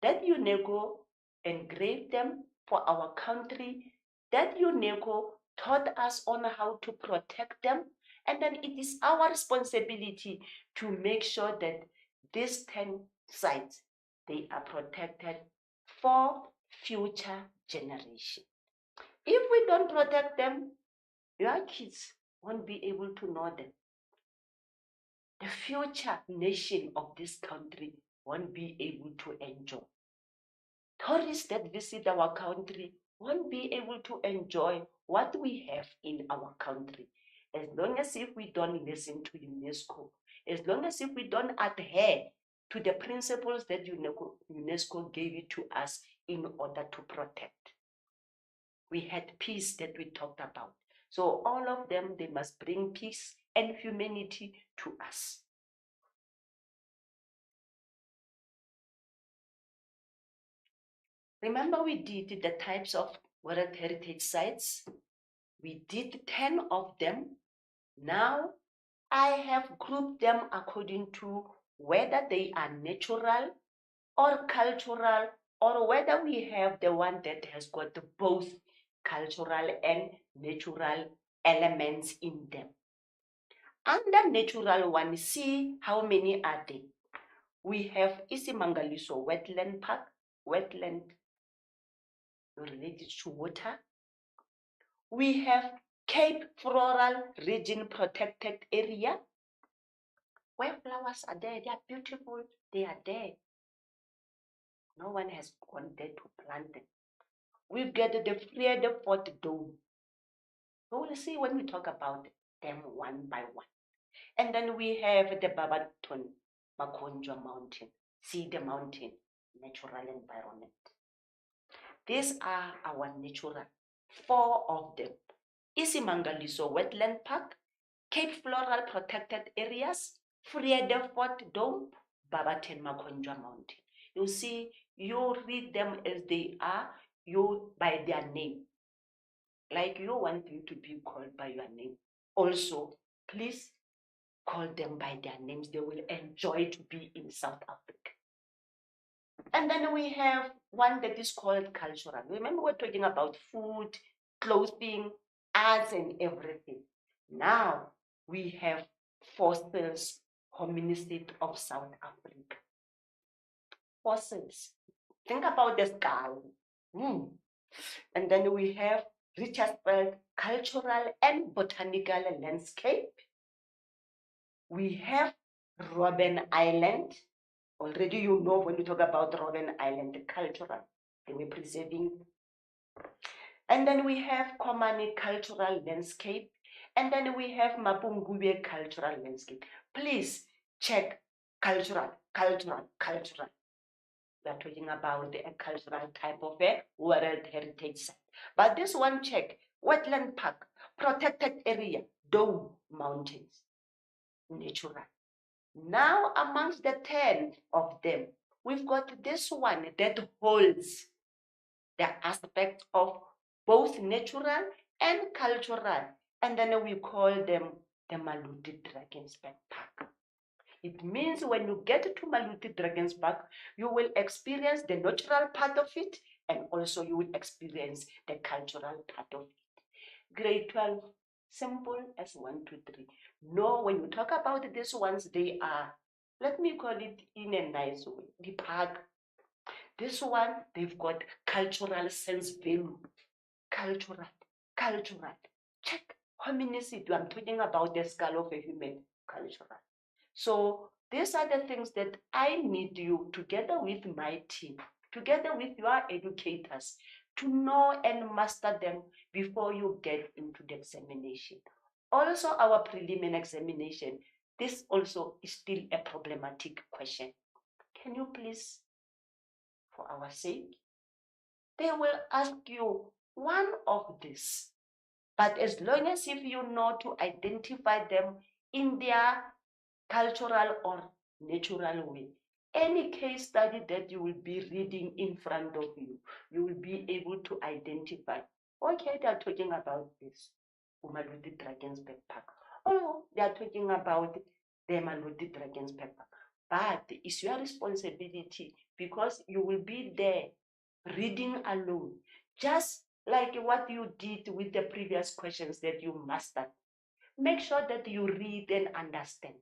that UNESCO engraved them for our country, that UNESCO taught us on how to protect them. And then it is our responsibility to make sure that these 10 sites, they are protected for future generations. If we don't protect them, your kids won't be able to know them. The future nation of this country won't be able to enjoy. Tourists that visit our country won't be able to enjoy what we have in our country. As long as if we don't listen to UNESCO, as long as if we don't adhere to the principles that UNESCO gave it to us in order to protect. We had peace that we talked about. So all of them, they must bring peace and humanity to us. Remember, we did the types of World Heritage Sites. We did 10 of them. Now, I have grouped them according to whether they are natural or cultural, or whether we have the one that has got both cultural and natural elements in them. Under natural one, see how many are they. We have Isimangaliso Wetland Park, wetland related to water. We have Cape Floral Region Protected Area, where flowers are there. They are beautiful. They are there. No one has gone there to plant them. We've got the Vredefort Dome. We will see when we talk about them one by one. And then we have the Barberton Makonjwa Mountain. See the mountain, natural environment. These are our natural, 4 of them. Isimangaliso Wetland Park, Cape Floral Protected Areas, Vredefort Dome, Barberton Makonjwa Mountain. You see, you read them as they are, you by their name. Like you want them to be called by your name. Also, please call them by their names. They will enjoy to be in South Africa. And then we have one that is called cultural. Remember, we're talking about food, clothing, arts, and everything. Now we have fossils hominicid of South Africa. Fossils. Think about the skull. And then we have Richardsveld Cultural and Botanical Landscape. We have Robben Island. Already you know when you talk about Robben Island, cultural. Then we're preserving. And then we have Komani cultural landscape. And then we have Mapungubwe cultural landscape. Please check cultural. We are talking about a cultural type of a World Heritage Site. But this one, check wetland park, protected area, Dome Mountains, natural. Now, amongst the 10 of them, we've got this one that holds the aspect of both natural and cultural. And then we call them the Maluti Drakensberg Park. It means when you get to Maluti Drakensberg, you will experience the natural part of it, and also you will experience the cultural part of it. Grade 12, simple as 1, 2, 3. No, when you talk about these ones, they are, let me call it in a nice way, the park. This one, they've got cultural sense value. Cultural. Check hominicid. I'm talking about the skull of a human. Cultural. So these are the things that I need you, together with my team, together with your educators, to know and master them before you get into the examination. Also, our preliminary examination, this also is still a problematic question. Can you please, for our sake, they will ask you one of these. But as long as if you know to identify them in their cultural or natural way, any case study that you will be reading in front of you, you will be able to identify, okay, they are talking about this, Maluti Drakensberg Park. Oh, they are talking about the Maluti Drakensberg Park. But it's your responsibility, because you will be there reading alone, just like what you did with the previous questions that you mastered. Make sure that you read and understand.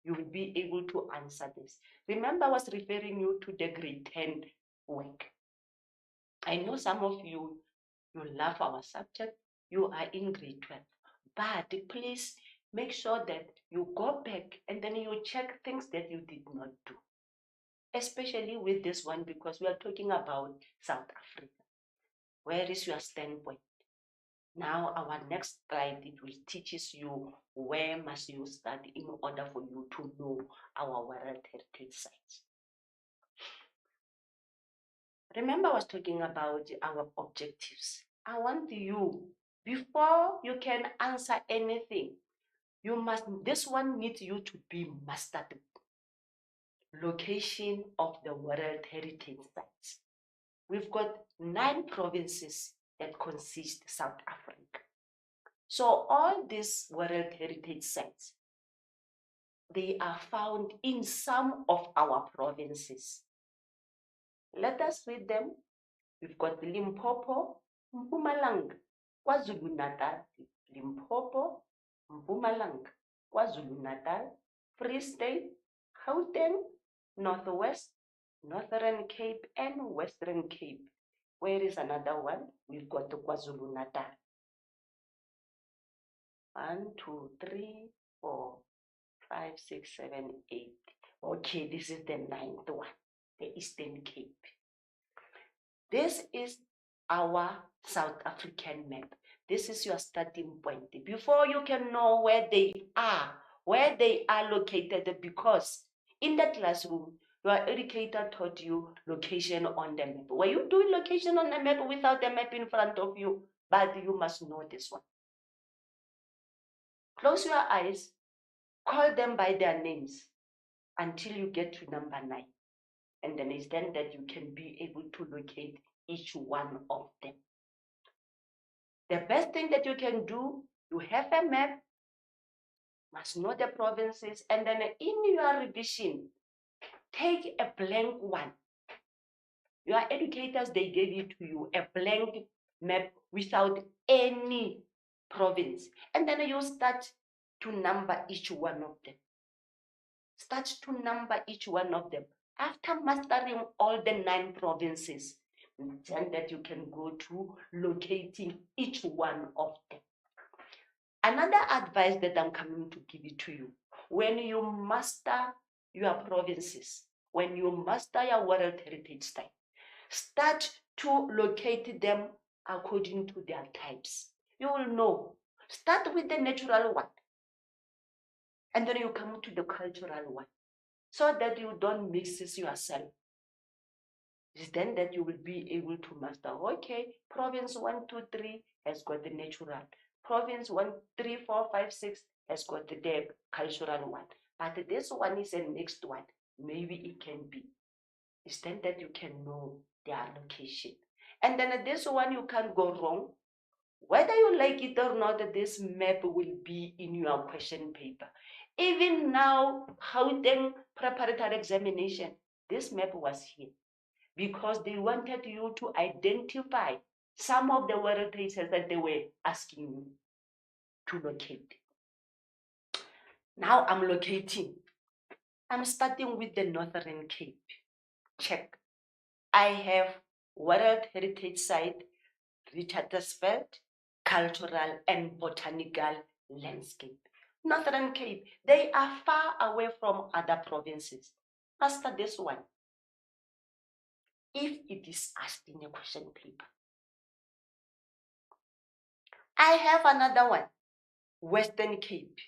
You will be able to answer this. Remember, I was referring you to the grade 10 work. I know some of you love our subject. You are in grade 12. But please make sure that you go back and then you check things that you did not do. Especially with this one, because we are talking about South Africa. Where is your standpoint? Now, our next slide, it will teaches you where must you start in order for you to know our World Heritage Sites. Remember, I was talking about our objectives. I want you, before you can answer anything, this one needs you to be mastered. Location of the World Heritage Sites. We've got 9 provinces that consist South Africa. So all these World Heritage Sites, they are found in some of our provinces. Let us read them. We've got Limpopo, Mpumalanga, KwaZulu-Natal, Limpopo, Mpumalanga, KwaZulu-Natal, Free State, Gauteng, Northwest, Northern Cape, and Western Cape. Where is another one? We've got the KwaZulu-Natal. 1, 2, 3, 4, 5, 6, 7, 8. Okay, this is the 9th one, the Eastern Cape. This is our South African map. This is your starting point. Before you can know where they are located, because in the classroom, your educator taught you location on the map. Were you doing location on the map without the map in front of you? But you must know this one. Close your eyes, call them by their names until you get to number 9. And then it's then that you can be able to locate each one of them. The best thing that you can do, you have a map, must know the provinces, and then in your revision, take a blank one. Your educators, they gave it to you, a blank map without any province. And then you start to number each one of them. Start to number each one of them. After mastering all the 9 provinces, then that you can go to locating each one of them. Another advice that I'm coming to give it to you, when you master your provinces, when you master your World Heritage Site, Start to locate them according to their types. You will know. Start with the natural one, and then you come to the cultural one, so that you don't mix this yourself. It's then that you will be able to master. Okay, province 1, 2, 3 has got the natural. Province 1, 3, 4, 5, 6 has got the cultural one. But this one is a mixed one. Maybe it can be. It's then that you can know their location. And then this one you can't go wrong. Whether you like it or not, this map will be in your question paper. Even now, Gauteng preparatory examination, this map was here because they wanted you to identify some of the water places that they were asking you to locate. Now I'm locating. I'm starting with the Northern Cape. Check. I have World Heritage Site, Richard Husfeld, cultural and botanical landscape. Northern Cape, they are far away from other provinces. Master this one. If it is asked in a question paper. I have another one, Western Cape.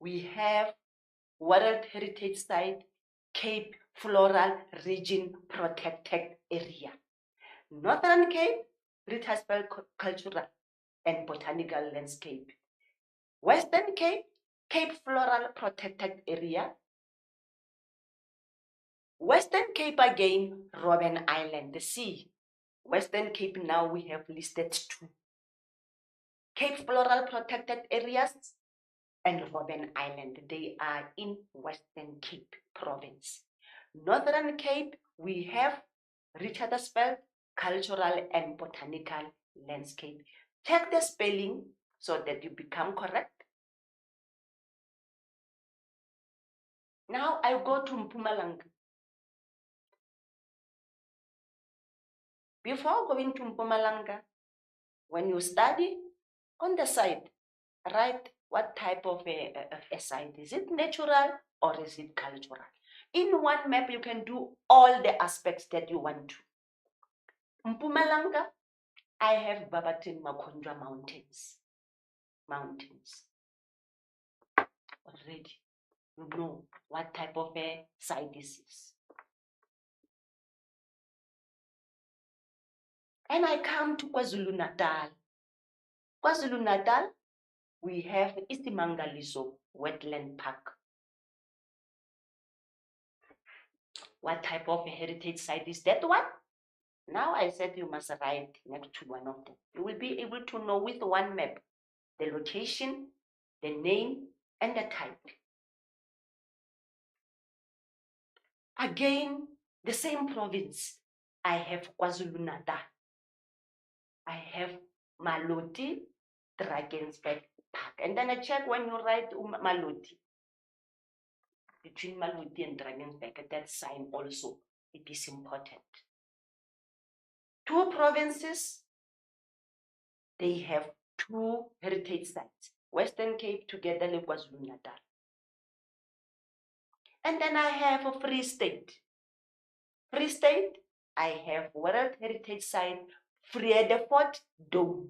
We have World Heritage Site, Cape Floral Region Protected Area. Northern Cape, Richards Bay Cultural and Botanical Landscape. Western Cape, Cape Floral Protected Area. Western Cape again, Robben Island, the sea. Western Cape now we have listed 2. Cape Floral Protected Areas and Robben Island, they are in Western Cape Province. Northern Cape, we have Richards Bay Cultural and Botanical Landscape. Check the spelling so that you become correct. Now I go to Mpumalanga. Before going to Mpumalanga, when you study, on the side, write what type of a site. Is it natural or is it cultural? In one map, you can do all the aspects that you want to. Mpumalanga, I have Barberton Makonjwa Mountains. Already, you know what type of a site this is. And I come to KwaZulu-Natal. KwaZulu-Natal, we have Isimangaliso Wetland Park. What type of a heritage site is that one? Now I said you must write next to one of them. You will be able to know with one map the location, the name, and the type. Again, the same province. I have KwaZulu-Natal. I have Maloti, Drakensberg Park. And then I check when you write Maloti. Between Maloti and Drakensberg, that sign also, it is important. 2 provinces, they have 2 heritage sites. Western Cape together with KwaZulu-Natal. And then I have a Free State. Free State, I have World Heritage Site, Vredefort Dome.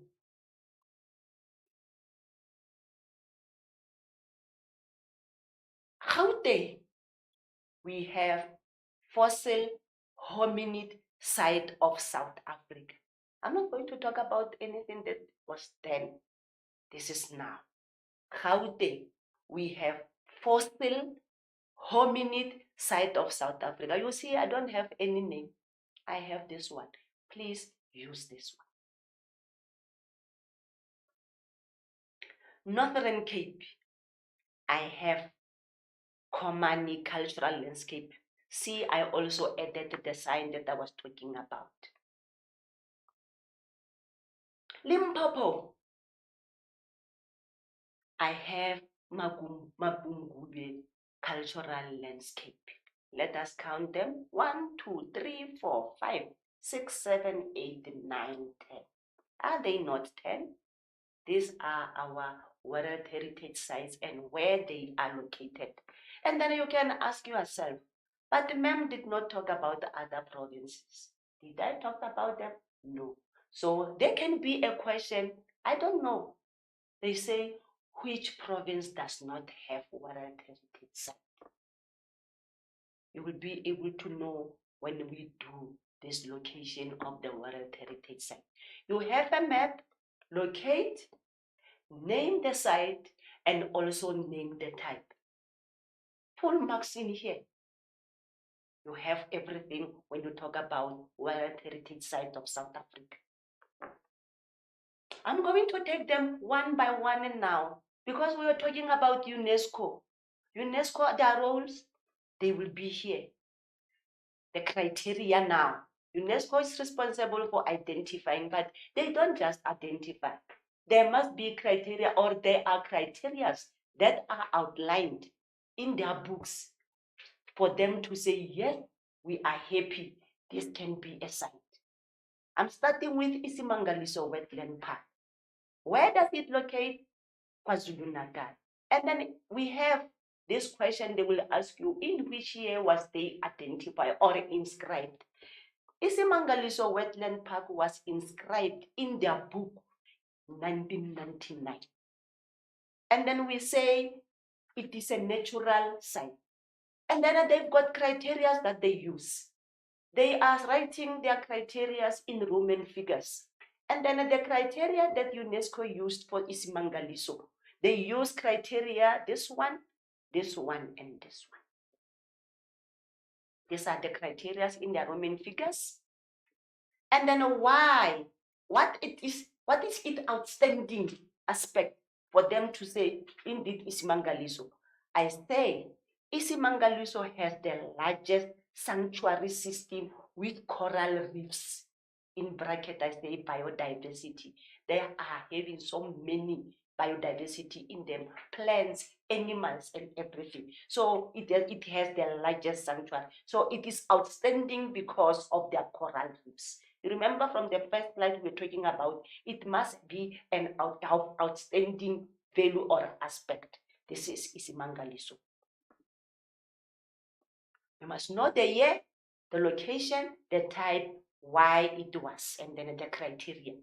Gauteng, we have Fossil Hominid Site of South Africa. I'm not going to talk about anything that was then. This is now. Gauteng, we have Fossil Hominid Site of South Africa. You see, I don't have any name. I have this one. Please use this one. Northern Cape, I have Komani Cultural Landscape. See, I also added the sign that I was talking about. Limpopo, I have Mapungubwe Cultural Landscape. Let us count them. 1, 2, 3, 4, 5, 6, 7, 8, 9, 10. Are they not 10? These are our World Heritage Sites and where they are located. And then you can ask yourself, but ma'am did not talk about the other provinces. Did I talk about them? No. So there can be a question, I don't know. They say, which province does not have World Heritage Site? You will be able to know when we do this location of the World Heritage Site. You have a map, locate, name the site, and also name the type. Full marks in here. You have everything when you talk about World Heritage Site of South Africa. I'm going to take them one by one now because we were talking about UNESCO. UNESCO, their roles, they will be here. The criteria now. UNESCO is responsible for identifying, but they don't just identify. There must be criteria, or there are criteria that are outlined in their books for them to say, yes, we are happy. This can be a site. I'm starting with Isimangaliso Wetland Park. Where does it locate? KwaZulu-Natal. And then we have this question they will ask you, in which year was they identified or inscribed? Isimangaliso Wetland Park was inscribed in their book 1999. And then we say it is a natural site. And then they've got criteria that they use. They are writing their criteria in Roman figures. And then the criteria that UNESCO used for Isimangaliso, they use criteria, this one, and this one. These are the criteria in the Roman figures. And then why? What is it outstanding aspect for them to say, indeed, Isimangaliso? I say, Isimangaliso has the largest sanctuary system with coral reefs. In bracket, I say biodiversity. They are having so many biodiversity in them, plants, animals, and everything. So it has the largest sanctuary. So it is outstanding because of their coral reefs. Remember from the first slide we were talking about, it must be an outstanding value or aspect. This is Isimangaliso. You must know the year, the location, the type, why it was, and then the criteria.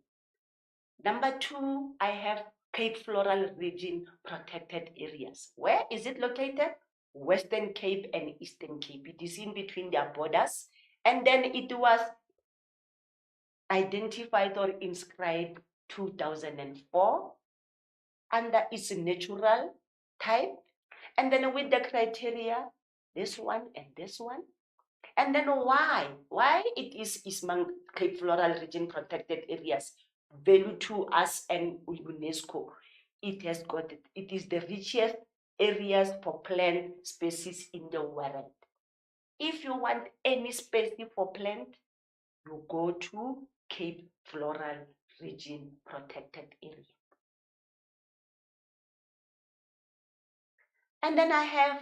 Number 2, I have Cape Floral Region Protected Areas. Where is it located? Western Cape and Eastern Cape. It is in between their borders. And then it was identified or inscribed 2004 under its natural type. And then with the criteria, this one and this one. And then why? Why it is Cape Floral Region Protected Areas value to us and UNESCO. It is the richest areas for plant species in the world. If you want any species for plant, you go to Cape Floral Region Protected Area. And then I have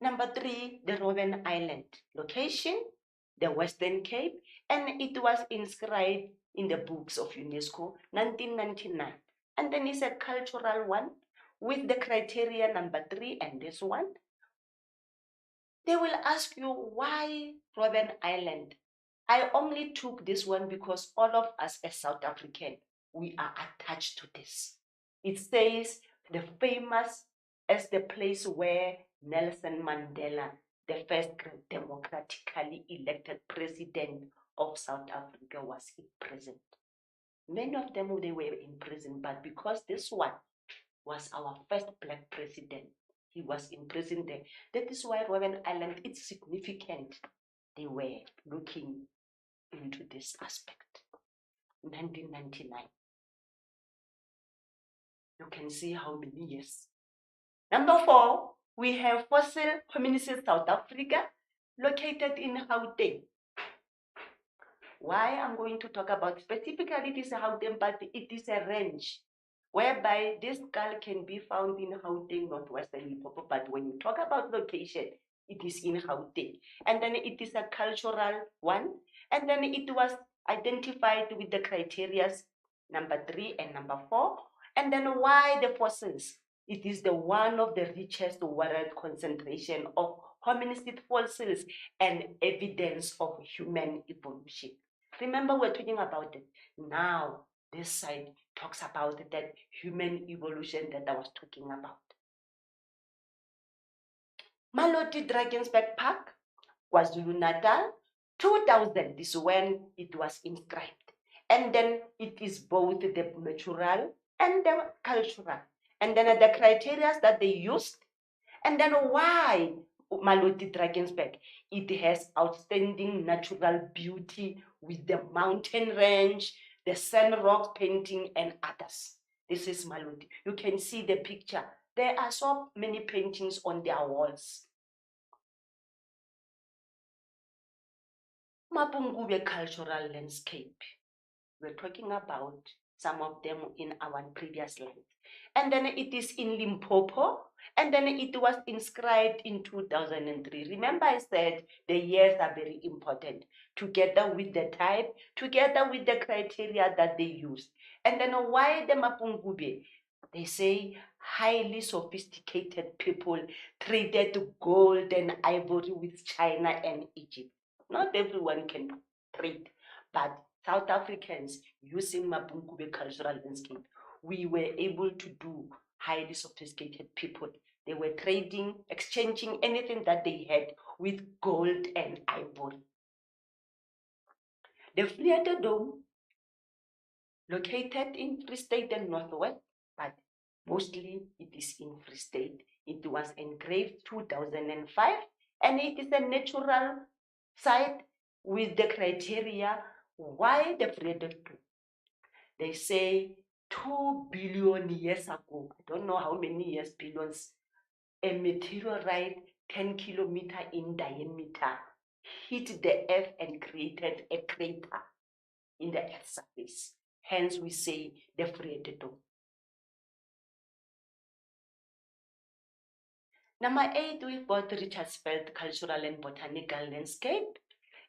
number 3, the Robben Island location, the Western Cape, and it was inscribed in the books of UNESCO, 1999. And then it's a cultural one with the criteria number 3 and this one. They will ask you, why Robben Island? I only took this one because all of us as South African, we are attached to this. It says the famous as the place where Nelson Mandela, the first democratically elected president of South Africa, was imprisoned. Many of them, they were in prison, but because this one was our first black president, he was in prison there. That is why Robben Island is significant. They were looking into this aspect. 1999. You can see how many years. Number 4, we have Fossil Hominids South Africa, located in Gauteng. Why I'm going to talk about specifically this Gauteng, but it is a range whereby this skull can be found in Gauteng, Northwestern Limpopo. But when you talk about location, it is in Gauteng. And then it is a cultural one. And then it was identified with the criteria number 3 and number 4. And then why the fossils? It is the one of the richest world concentration of hominid fossils and evidence of human evolution. Remember, we're talking about it. Now, this side talks about that human evolution that I was talking about. Maloti Drakensberg Park, KwaZulu-Natal, 2000 is when it was inscribed. And then it is both the natural and the cultural. And then the criteria that they used. And then why Maloti Drakensberg? It has outstanding natural beauty with the mountain range, the sand rock painting, and others. This is Maloti. You can see the picture. There are so many paintings on their walls. Mapungubwe cultural landscape. We're talking about some of them in our previous slides. And then it is in Limpopo, and then it was inscribed in 2003. Remember, I said the years are very important, together with the type, together with the criteria that they used. And then why the Mapungubwe? They say highly sophisticated people traded gold and ivory with China and Egypt. Not everyone can trade, but South Africans using Mapungubwe cultural landscape, we were able to do highly sophisticated people. They were trading, exchanging anything that they had with gold and ivory. The Vleute Dome, located in Free State and Northwest, but mostly it is in Free State. It was engraved 2005, and it is a natural site with the criteria. Why the Vleute Dome? They say 2 billion years ago, I don't know how many years, billions, a meteorite 10 kilometers in diameter hit the earth and created a crater in the earth's surface. Hence, we say the Vleute Dome. Number 8, we've got Richards Bay Cultural and Botanical Landscape.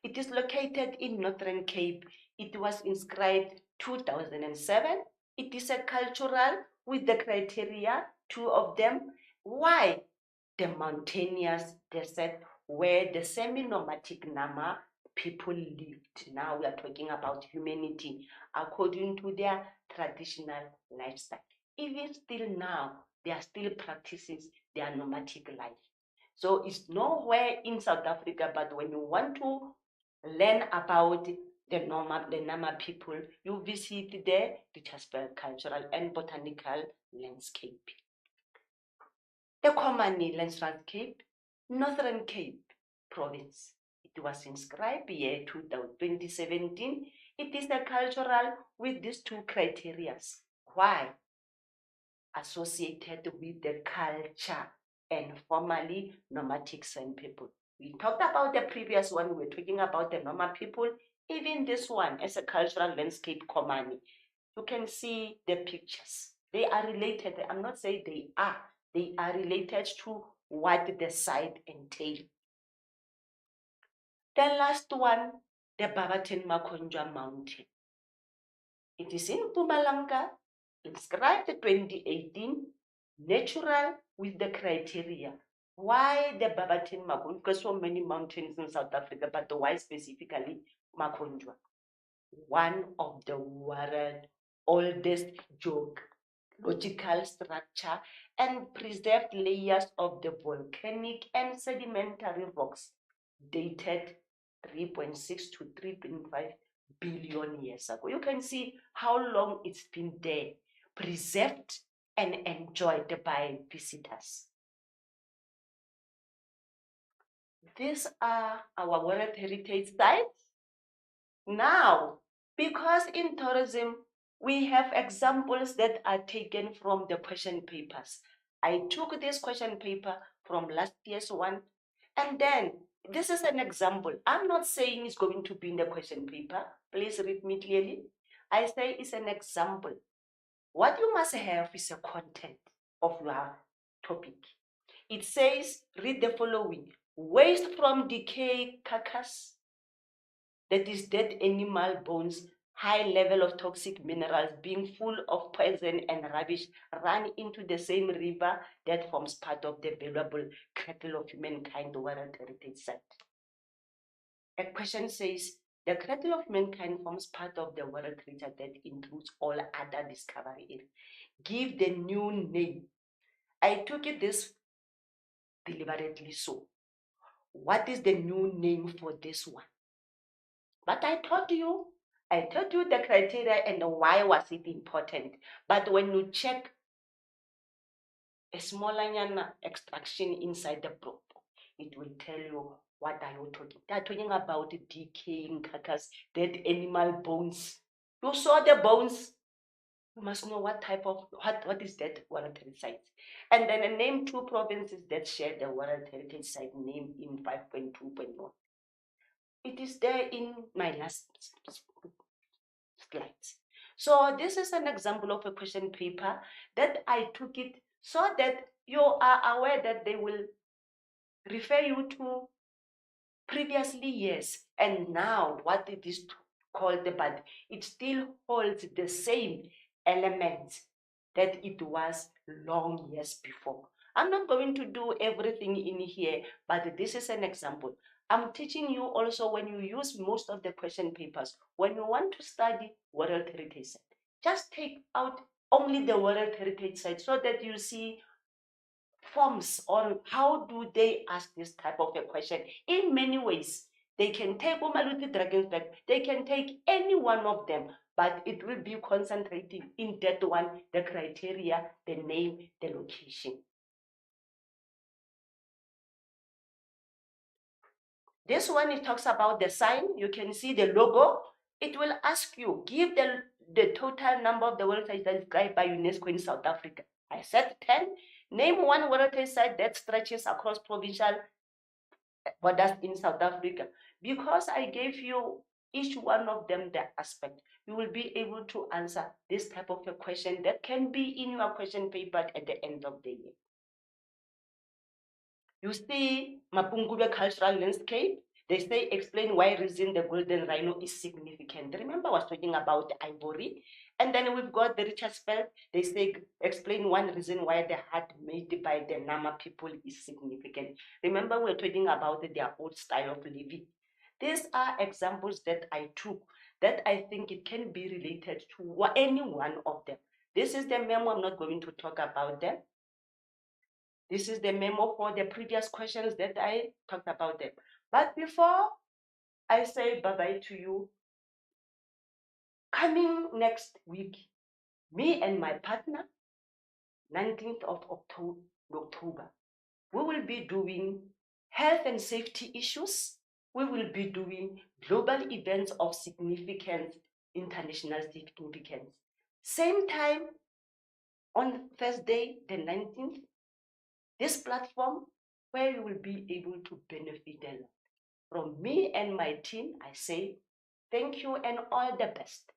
It is located in Northern Cape. It was inscribed 2007. It is a cultural with the criteria, 2 of them. Why? The mountainous desert where the semi-nomadic Nama people lived. Now we are talking about humanity according to their traditional lifestyle. Even still now, they are still practicing their nomadic life. So it's nowhere in South Africa, but when you want to learn about the Nama people, you visit the Richards Bay Cultural and Botanical Landscape. The Komani Landscape, Northern Cape Province. It was inscribed year 2017. It is a cultural with these 2 criteria. Why? Associated with the culture and formerly nomadic San people. We talked about the previous one, we were talking about the Nama people. Even this one as a cultural landscape, Komani. You can see the pictures. They are related. I'm not saying they are related to what the site entails. The last one, the Barberton Makonjwa Mountain. It is in Mpumalanga, inscribed 2018, natural with the criteria. Why the Barberton Makonjwa? Because so many mountains in South Africa, but why specifically Makonjwa? One of the world's oldest geological structure and preserved layers of the volcanic and sedimentary rocks dated 3.6 to 3.5 billion years ago. You can see how long it's been there, preserved and enjoyed by visitors. These are our World Heritage Sites. Now, because in tourism, we have examples that are taken from the question papers. I took this question paper from last year's one, and then this is an example. I'm not saying it's going to be in the question paper. Please read me clearly. I say it's an example. What you must have is a content of your topic. It says, read the following. Waste from decay carcass, that is dead animal bones, high level of toxic minerals being full of poison and rubbish run into the same river that forms part of the valuable capital of humankind, the World Heritage Site. A question says, The cradle of mankind forms part of the world literature that includes all other discovery areas. Give the new name. I took it this deliberately so. What is the new name for this one? But I told you the criteria and why was it important. But when you check a smaller extraction inside the probe, it will tell you what are you talking. They are talking about decaying carcass, dead animal bones. You saw the bones. You must know what type of what is that World Heritage Site. And then name 2 provinces that share the World Heritage Site name in 5.2.1. It is there in my last slides. So this is an example of a question paper that I took it so that you are aware that they will refer you to previously years and now what it is called, but it still holds the same elements that it was long years before. I'm not going to do everything in here, but this is an example. I'm teaching you also when you use most of the question papers, when you want to study World Heritage Site, just take out only the World Heritage Site so that you see forms or how do they ask this type of a question. In many ways, they can take Umaluti Drakensberg, they can take any one of them, but it will be concentrating in that one, the criteria, the name, the location. This one, it talks about the sign. You can see the logo. It will ask you, give the total number of the World Heritage Sites described by UNESCO in South Africa. I said 10. Name one World Heritage Site that stretches across provincial borders in South Africa. Because I gave you each one of them the aspect, you will be able to answer this type of a question that can be in your question paper at the end of the year. You see Mapungubwe cultural landscape. They say explain why reason the golden rhino is significant. Remember I was talking about ivory. And then we've got the Richardsville. They say explain one reason why the hat made by the Nama people is significant. Remember we're talking about their old style of living. These are examples that I took that I think it can be related to any one of them. This is the memo. I'm not going to talk about them. This is the memo for the previous questions that I talked about them. But before I say bye-bye to you, coming next week, me and my partner, 19th of October, we will be doing health and safety issues. We will be doing global events of significant international significance. Same time on Thursday, the 19th, this platform where you will be able to benefit a lot. From me and my team, I say thank you and all the best.